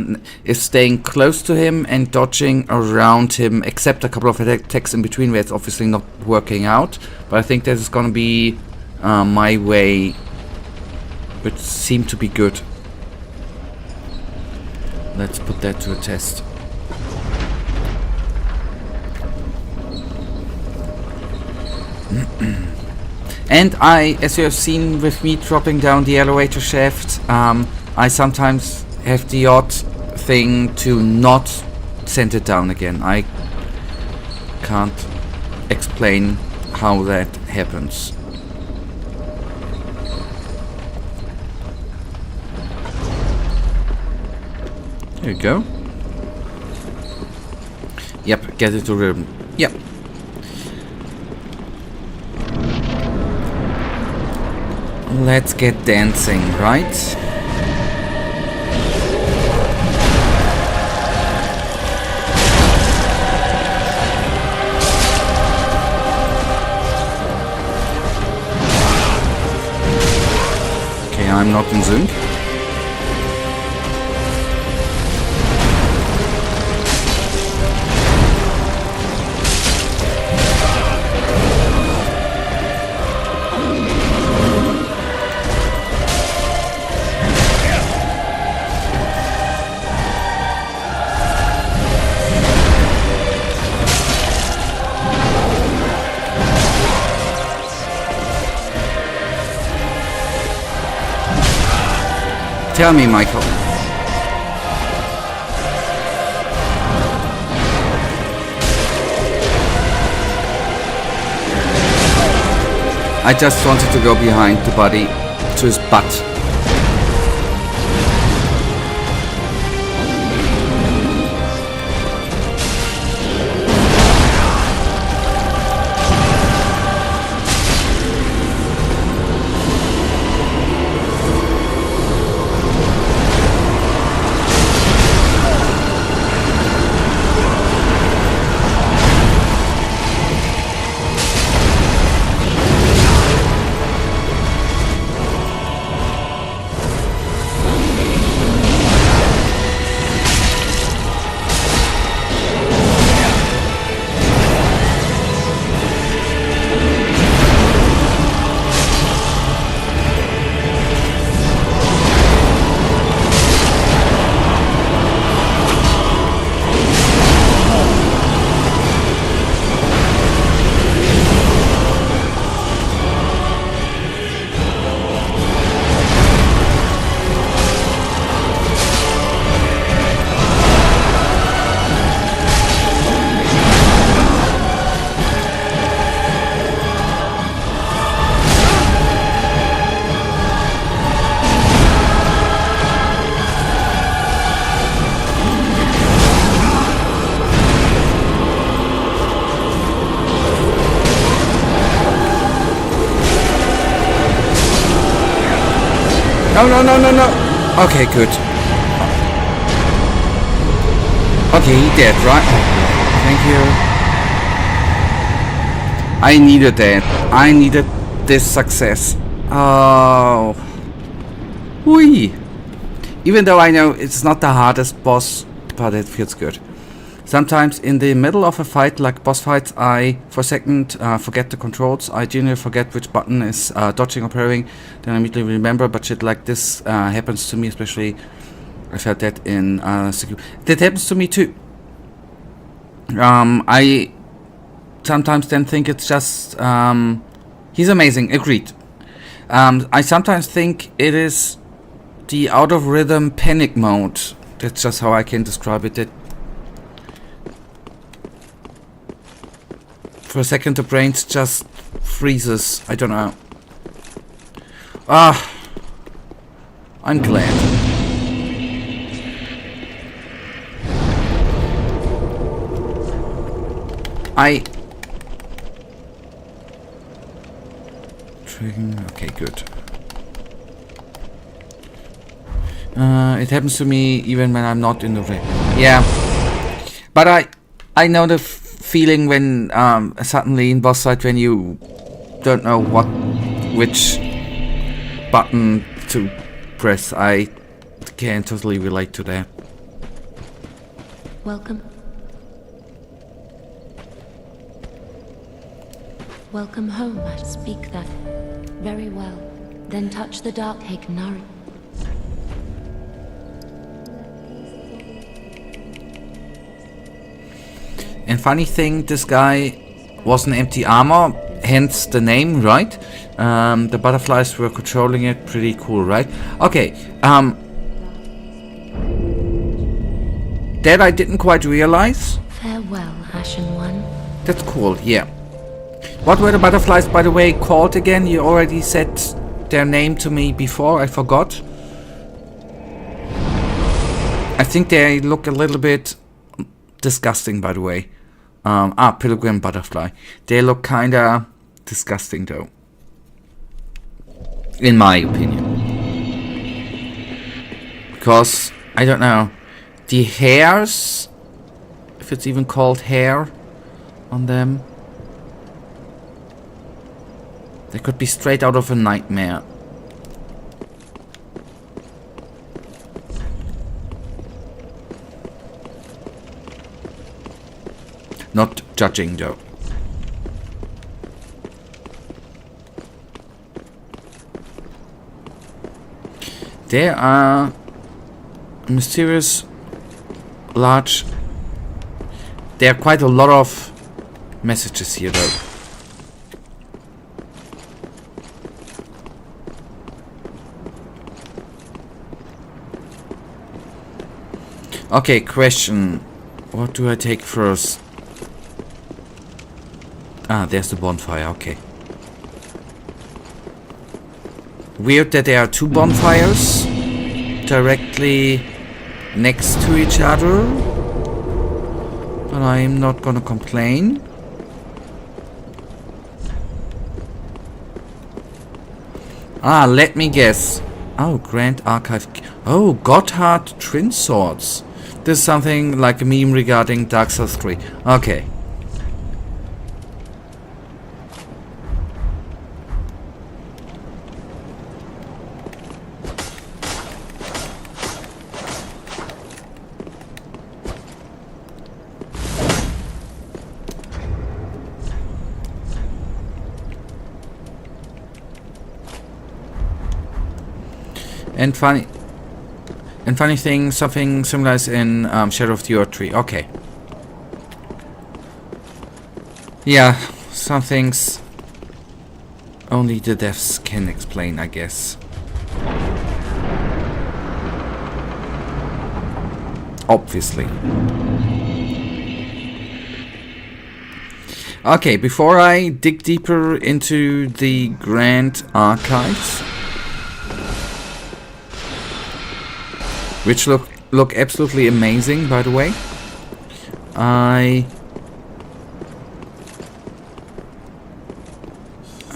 is staying close to him and dodging around him, except a couple of attacks in between where it's obviously not working out. But I think that is gonna be my way, which seemed to be good. Let's put that to a test. And as you have seen with me dropping down the elevator shaft, I sometimes have the odd thing to not send it down again. I can't explain how that happens. There you go. Yep, get it to rhythm. Yep. Let's get dancing, right? Okay, I'm not in sync. Tell me, Michael. I just wanted to go behind the body to his butt. No, no, no, no, no. Okay, good. Okay, he dead, right? Thank you. I needed that. I needed this success. Oh. Whee. Even though I know it's not the hardest boss, but it feels good. Sometimes in the middle of a fight, like boss fights, I for a second forget the controls. I genuinely forget which button is dodging or parrying. Then I immediately remember, but shit like this happens to me, especially I felt that in that happens to me too. I sometimes then think it's just he's amazing, agreed. I sometimes think it is the out of rhythm panic mode. That's just how I can describe it. That For a second the brain just freezes. I don't know. Ah, I'm glad. Okay, good. It happens to me even when I'm not in the ring. Yeah, but I know the feeling when suddenly in boss fight when you don't know which button to press. I can totally relate to that. Welcome. Welcome home, I speak that. Very well. Then touch the dark Hakenari. And funny thing, this guy was an empty armor, hence the name, right? The butterflies were controlling it, pretty cool, right? Okay, that I didn't quite realize. Farewell, Ashen One. That's cool, yeah. What were the butterflies, by the way, called again? You already said their name to me before, I forgot. I think they look a little bit disgusting, by the way. Pilgrim butterfly. They look kinda disgusting, though. In my opinion. Because, I don't know, the hairs, if it's even called hair on them, they could be straight out of a nightmare. Not judging, though. There are mysterious large... There are quite a lot of messages here, though. Okay, question. What do I take first? Ah, there's the bonfire, okay. Weird that there are two bonfires directly next to each other. But I'm not gonna complain. Ah, let me guess. Oh, Grand Archive. Oh, Gotthard Twin Swords. This is something like a meme regarding Dark Souls 3. Okay. And funny thing, something similar is in Shadow of the Earth Tree. Okay. Yeah, some things only the devs can explain, I guess. Obviously. Okay, before I dig deeper into the Grand Archives, which look absolutely amazing, by the way.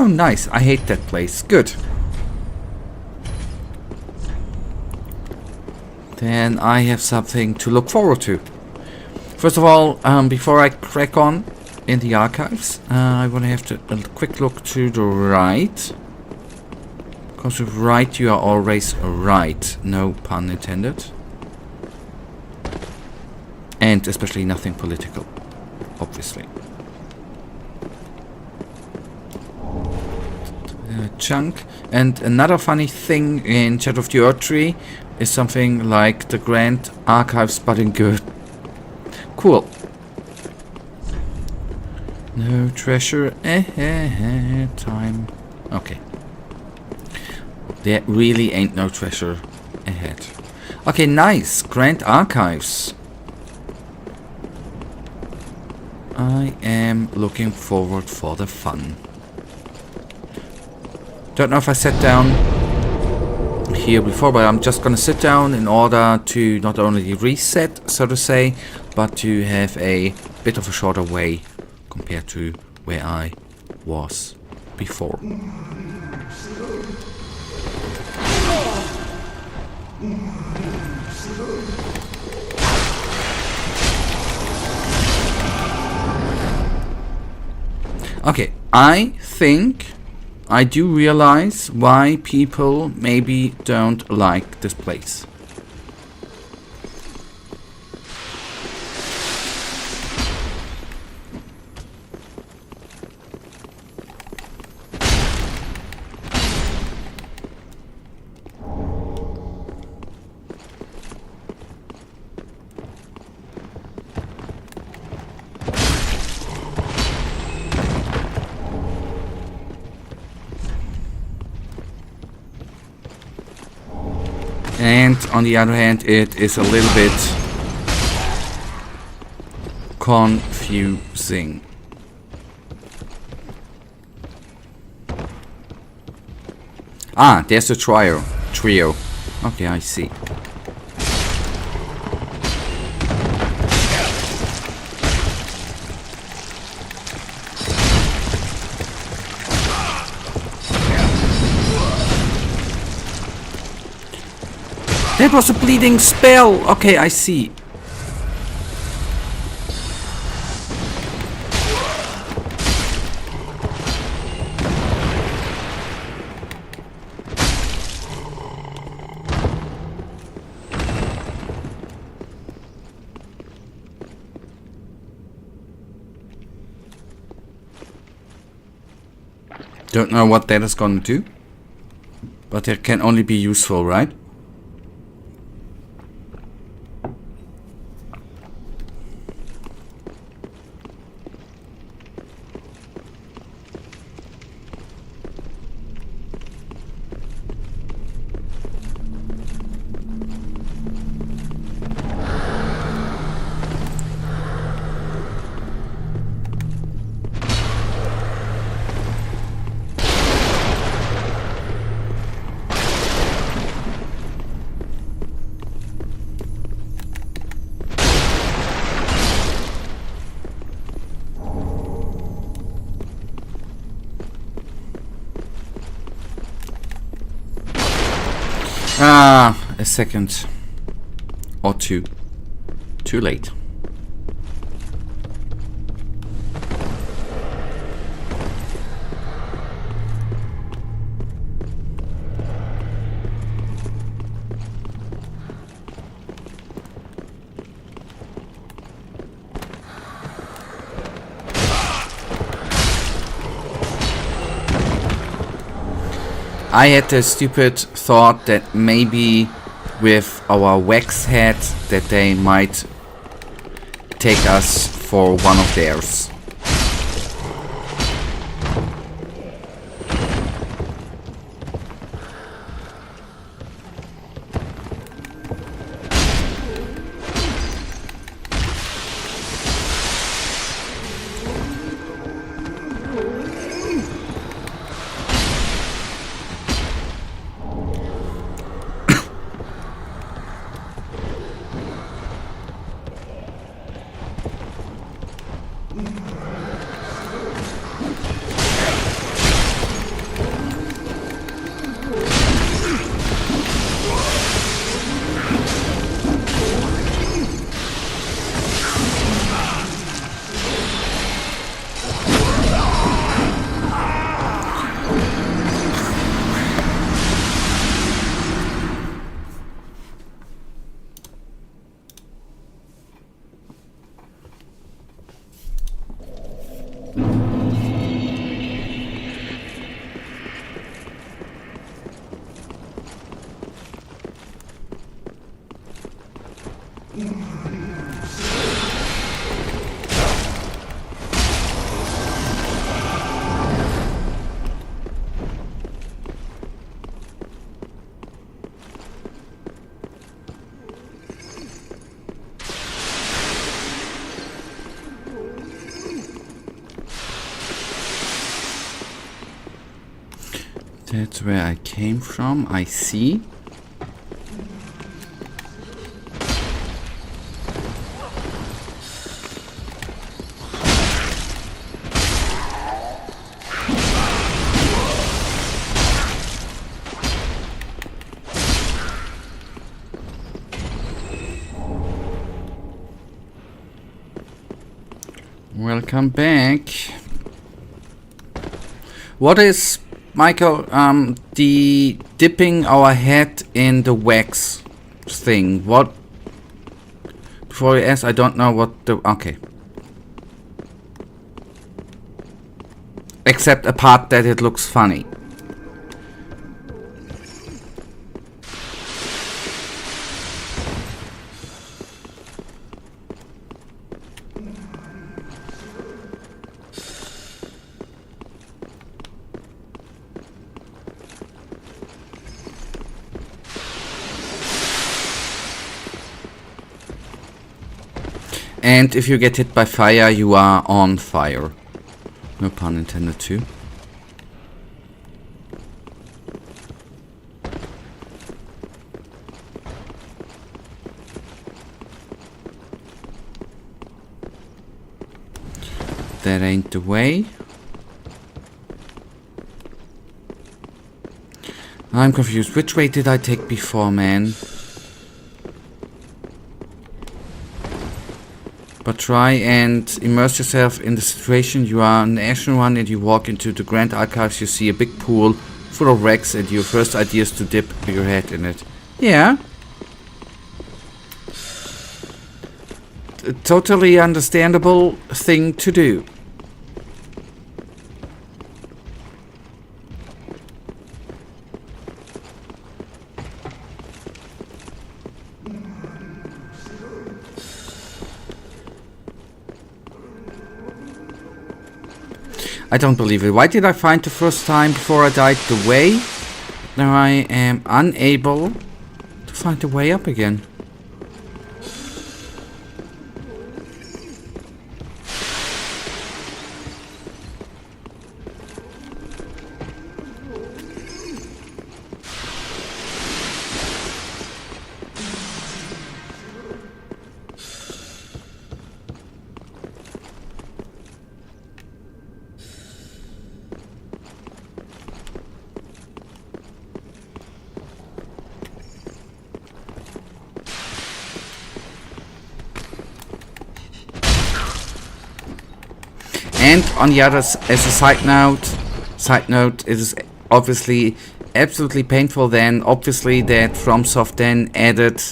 Oh, nice. I hate that place. Good. Then I have something to look forward to. First of all, before I crack on in the archives, I want to have a quick look to the right. Because with right, you are always right. No pun intended. And especially nothing political. Obviously. Chunk. And another funny thing in Shadow of the Earth Tree is something like the Grand Archives, but in good. Cool. No treasure. Time. Okay. There really ain't no treasure ahead. Okay, nice. Grand Archives. I am looking forward for the fun. Don't know if I sat down here before, but I'm just gonna sit down in order to not only reset, so to say, but to have a bit of a shorter way compared to where I was before. Okay, I think I do realize why people maybe don't like this place. And on the other hand, it is a little bit confusing. Ah, there's the trio. Okay, I see. That was a bleeding spell! Okay, I see. Don't know what that is gonna do. But it can only be useful, right? Ah, a second or two. Too late. I had a stupid thought that maybe with our wax head that they might take us for one of theirs. That's where I came from, I see. Welcome back. What is, Michael, the dipping our head in the wax thing? What? Before you ask, I don't know what the... Okay. Except a part that it looks funny. And if you get hit by fire, you are on fire. No pun intended too. That ain't the way. I'm confused. Which way did I take before, man? But try and immerse yourself in the situation. You are an Ashen One and you walk into the Grand Archives. You see a big pool full of wrecks and your first idea is to dip your head in it. Yeah. A totally understandable thing to do. I don't believe it. Why did I find the first time before I died the way? Now I am unable to find the way up again. And on the other, as a side note, it is obviously absolutely painful then, obviously, that FromSoft then added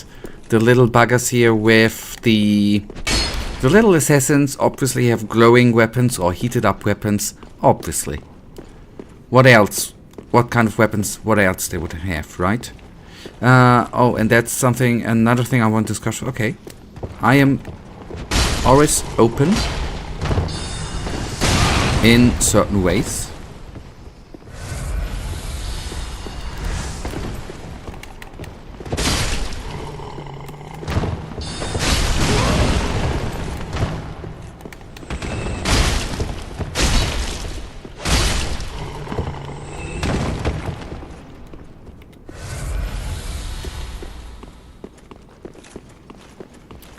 the little buggers here with the little assassins obviously have glowing weapons or heated up weapons, obviously. What else? What kind of weapons, what else they would have, right? Oh, and that's something, another thing I want to discuss. Okay. I am always open in certain ways.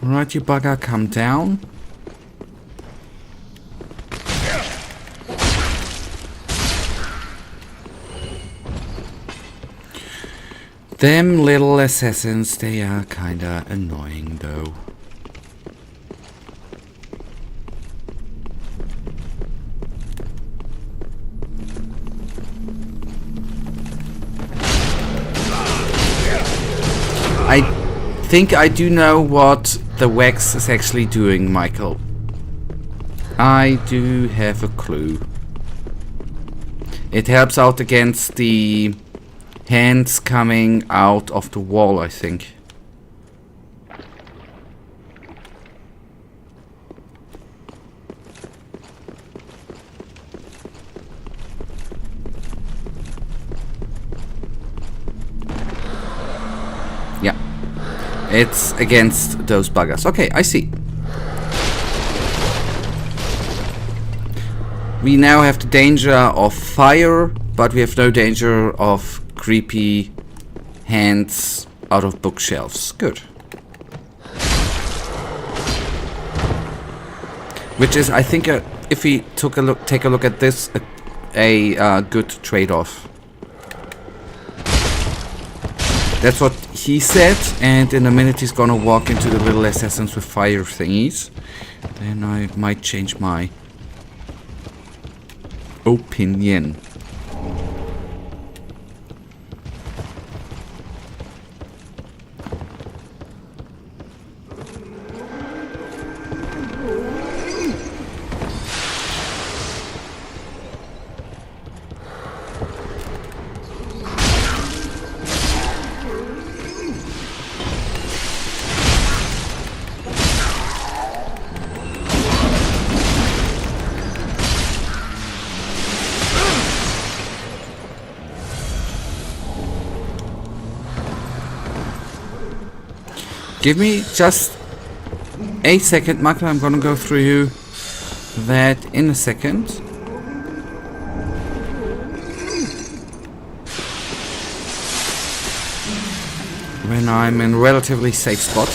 Alright, you bugger, come down. Them little assassins, they are kinda annoying though. I think I do know what the wax is actually doing, Michael. I do have a clue. It helps out against the hands coming out of the wall, I think. Yeah. It's against those buggers. Okay, I see. We now have the danger of fire but we have no danger of creepy hands out of bookshelves. Good. Which is, I think, if we take a look at this, a good trade-off. That's what he said, and in a minute he's gonna walk into the little assassins with fire thingies. Then I might change my opinion. Give me just a second, Michael. I'm gonna go through that in a second. When I'm in a relatively safe spot.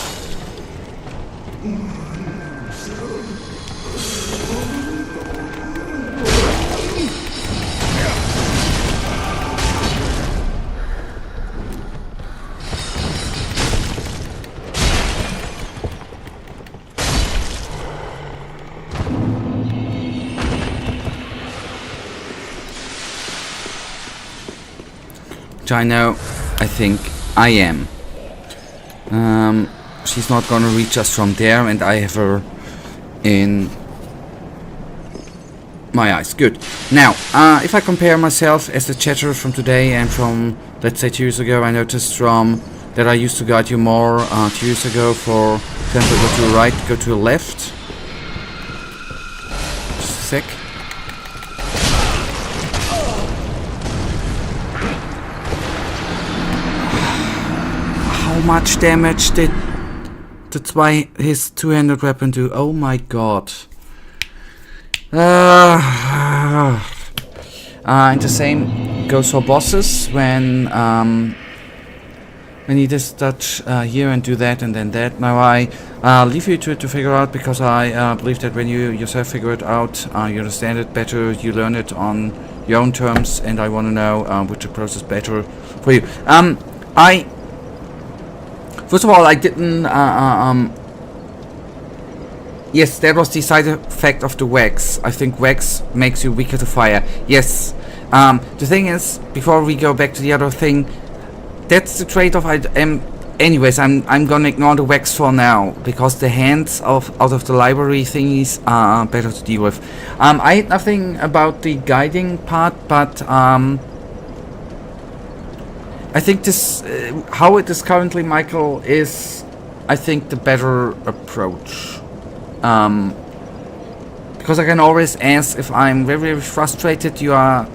I know, I think I am. She's not gonna reach us from there, and I have her in my eyes. Good. Now, if I compare myself as the chatter from today and from, let's say, 2 years ago, I noticed from that I used to guide you more 2 years ago for example, go to the right, go to the left. Just a sec. How much damage did his two-handed weapon do? Oh my god. And the same goes for bosses when you just touch here and do that and then that. Now I leave you to figure out, because I believe that when you yourself figure it out, you understand it better, you learn it on your own terms, and I want to know which approach is better for you. First of all, I didn't, yes, that was the side effect of the wax. I think wax makes you weaker to fire. Yes. The thing is, before we go back to the other thing, that's the trade-off anyways, I'm gonna ignore the wax for now, because the hands out of the library thingies are better to deal with. I had nothing about the guiding part, but, I think this, how it is currently, Michael, is, I think, the better approach. Because I can always ask if I'm very, very frustrated. You are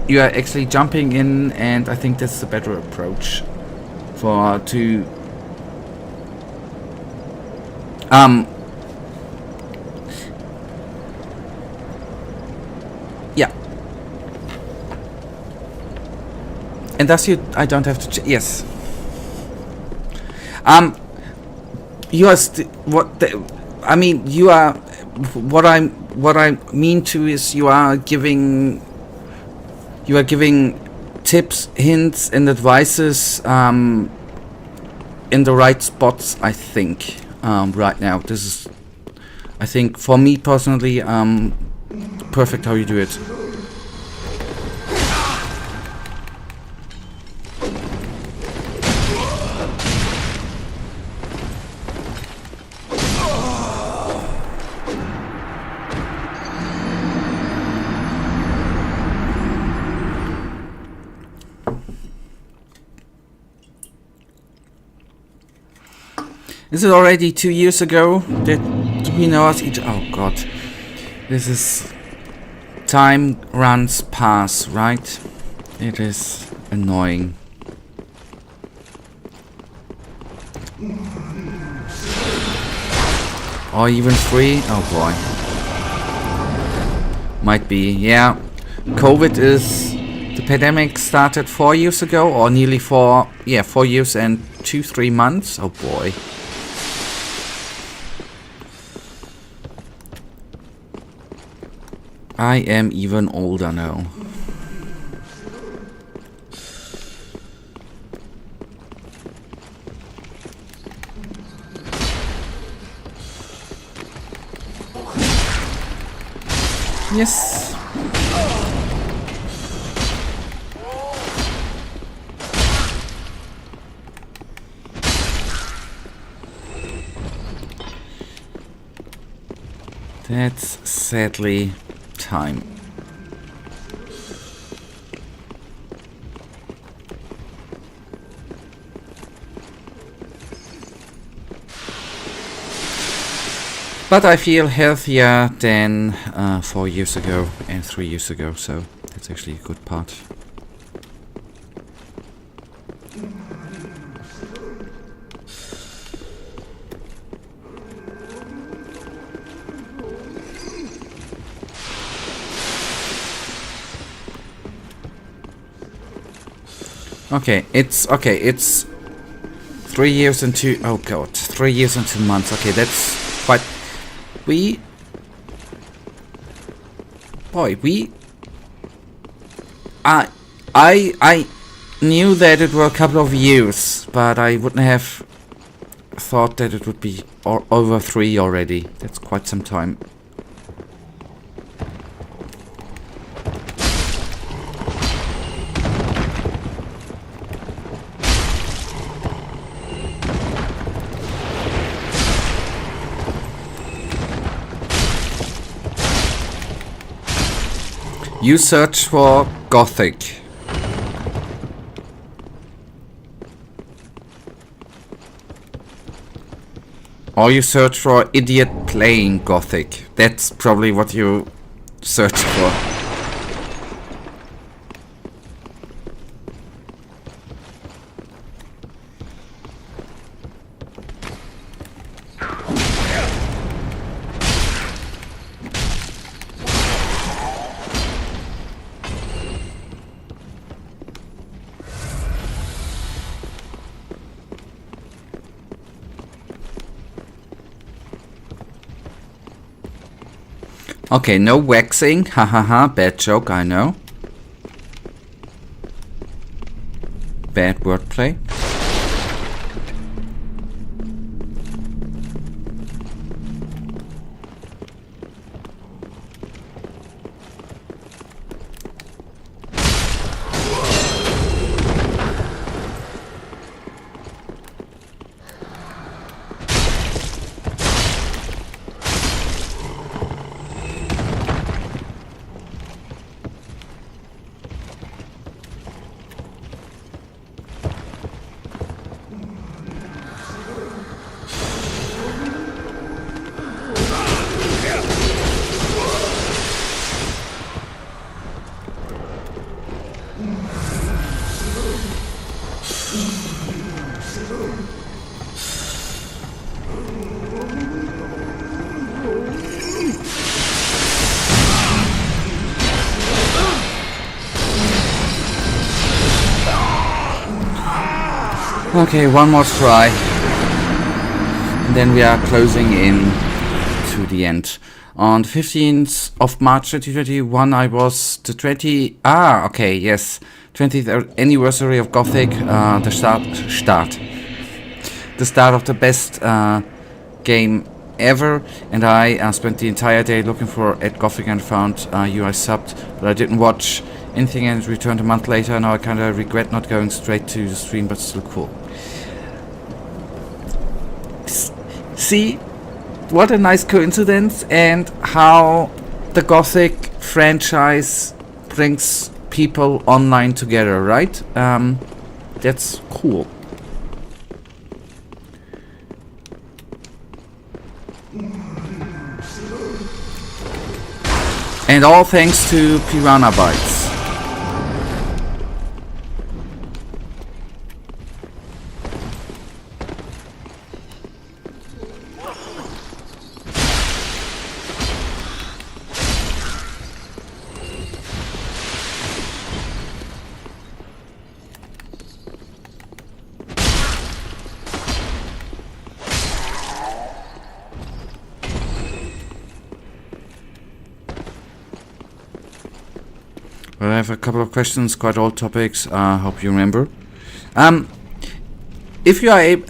actually jumping in, and I think that's the better approach yeah. And thus I don't have to yes. You are what I mean to is you are giving tips, hints, and advices in the right spots, I think, right now. This is, I think, for me personally, perfect how you do it. Is it already 2 years ago that we know us each? Oh god, this is, time runs past, right? It is annoying. Or even 3? Oh boy. Might be, yeah. COVID is The pandemic started 4 years ago, or nearly 4 years and 2-3 months. Oh boy. I am even older now. Yes. That's sadly time. But I feel healthier than 4 years ago and 3 years ago, so that's actually a good part. It's 3 years and 2 oh god, 3 years and 2 months. Okay, that's quite I knew that it were a couple of years, but I wouldn't have thought that it would be over 3 already. That's quite some time. You search for Gothic. Or you search for idiot playing Gothic. That's probably what you search for. Okay, no waxing. Ha ha ha. Bad joke, I know. Bad wordplay. Okay, one more try. And then we are closing in to the end. On 15th of March 2021, I was the 20th anniversary of Gothic, the start of the best game ever, and I spent the entire day looking for at Gothic and found you I subbed, but I didn't watch anything and returned a month later. Now I kind of regret not going straight to the stream, but still cool. See, what a nice coincidence, and how the Gothic franchise brings people online together, right? That's cool. And all thanks to Piranha Bytes. I have a couple of questions, quite old topics. Hope you remember. If you are able,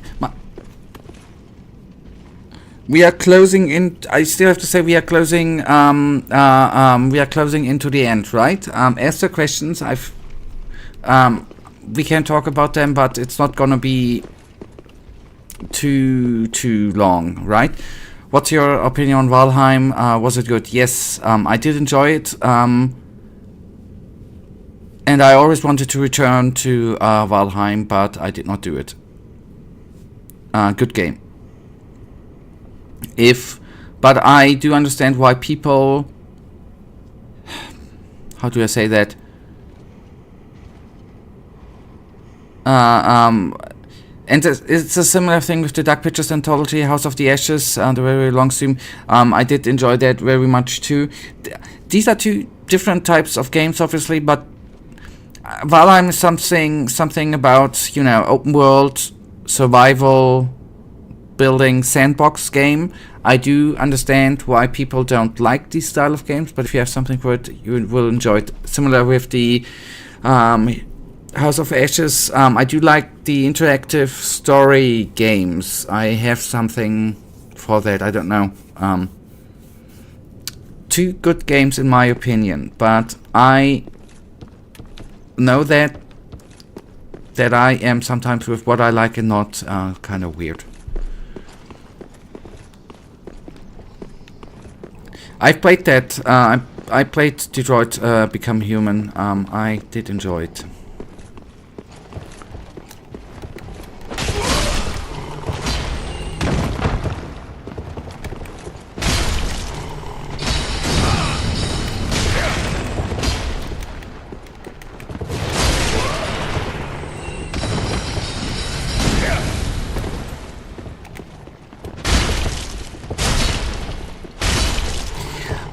we are closing in. I still have to say we are closing. We are closing into the end, right? As the questions, we can talk about them, but it's not gonna be too long, right? What's your opinion on Valheim? Was it good? Yes, I did enjoy it. And I always wanted to return to Valheim, but I did not do it. Good game. But I do understand why people... How do I say that? And it's a similar thing with the Dark Pictures Anthology, House of the Ashes, the very long stream. I did enjoy that very much too. These are two different types of games, obviously, but Valheim is something about, you know, open world, survival, building, sandbox game. I do understand why people don't like these style of games, but if you have something for it, you will enjoy it. Similar with the House of Ashes, I do like the interactive story games. I have something for that, I don't know. Two good games in my opinion, but I know that I am sometimes with what I like and not kind of weird. I've played that. I played Detroit Become Human. I did enjoy it.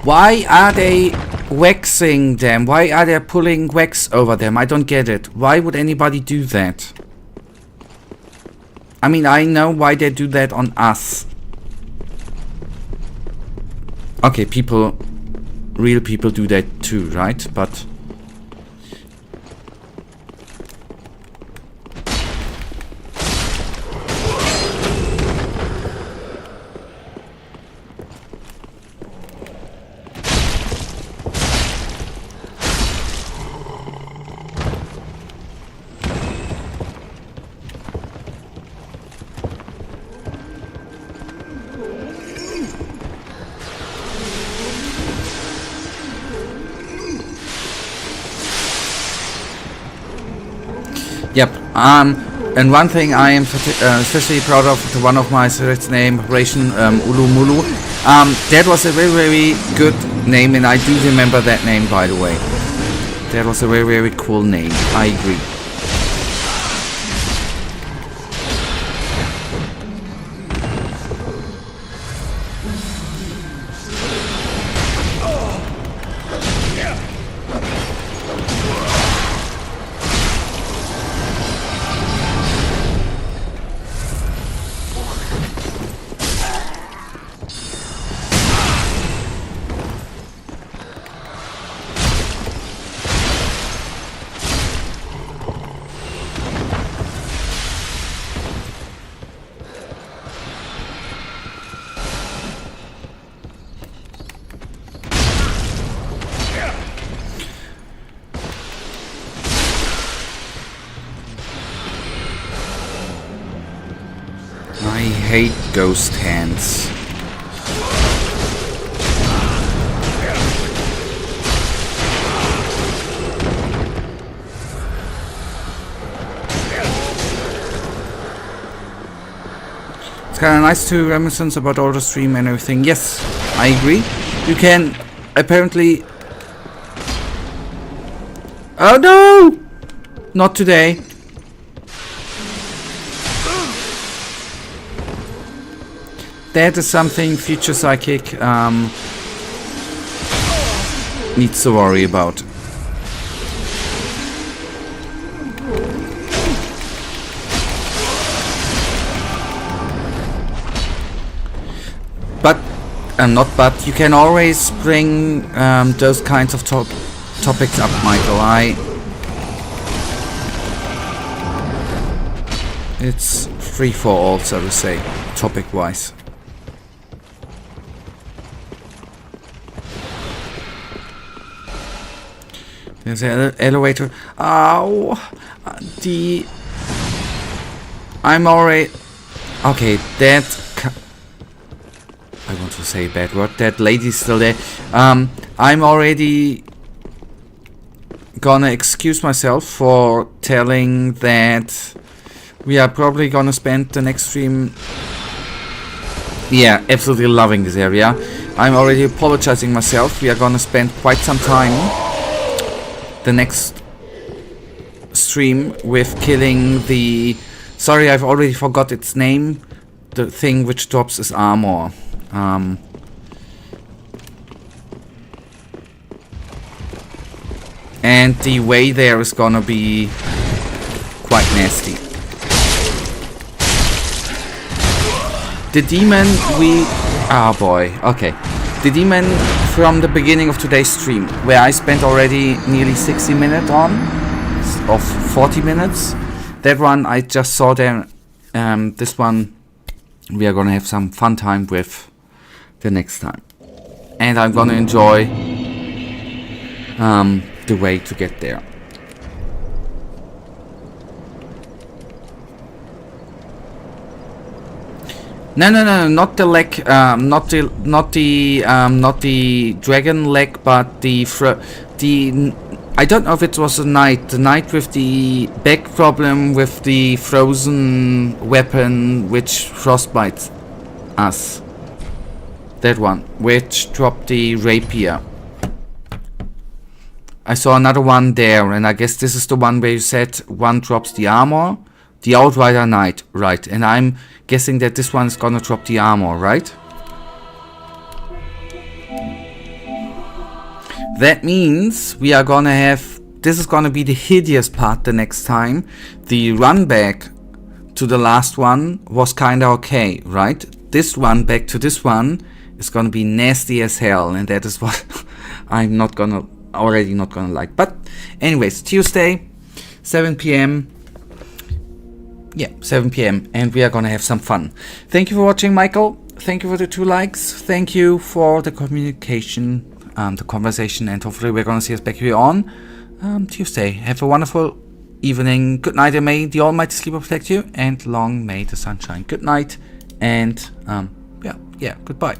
Why are they waxing them? Why are they pulling wax over them? I don't get it. Why would anybody do that? I mean, I know why they do that on us. Okay, real people do that too, right? But... Yep. And one thing I am especially proud of, one of my selects name, Operation Ulumulu. That was a very, very good name, and I do remember that name, by the way. That was a very, very cool name. I agree. I hate ghost hands. It's kind of nice to reminiscence about all the stream and everything. Yes, I agree. You can apparently... Oh no! Not today. That is something future psychic needs to worry about. But you can always bring those kinds of topics up, Michael. It's free for all, so to say, topic-wise. There's an elevator. Ow! I'm already... Okay, that... I want to say a bad word. That lady's still there. I'm already gonna excuse myself for telling that we are probably gonna spend the next stream... Yeah, absolutely loving this area. I'm already apologizing myself. We are gonna spend quite some time the next stream with killing the... Sorry, I've already forgot its name. The thing which drops is armor. And the way there is gonna be quite nasty. The demon oh boy, okay. The demon from the beginning of today's stream, where I spent already nearly 60 minutes on, of 40 minutes. That one I just saw there. This one we are gonna have some fun time with the next time. And I'm gonna enjoy the way to get there. No, not the leg, not the dragon leg, but the I don't know if it was the knight with the back problem with the frozen weapon which frostbites us. That one, which dropped the rapier. I saw another one there, and I guess this is the one where you said one drops the armor. The Outrider Knight, right. And I'm guessing that this one is gonna drop the armor, right? That means we are gonna have... This is gonna be the hideous part the next time. The run back to the last one was kinda okay, right? This run back to this one is gonna be nasty as hell, and that is what I'm already not gonna like. But anyways, Tuesday, 7 PM. Yeah, 7 PM, and we are gonna have some fun. Thank you for watching, Michael. Thank you for the 2 likes. Thank you for the communication, the conversation, and hopefully we're gonna see us back here on Tuesday. Have a wonderful evening. Good night, and may the Almighty sleep protect you, and long may the sun shine. Good night, and yeah, goodbye.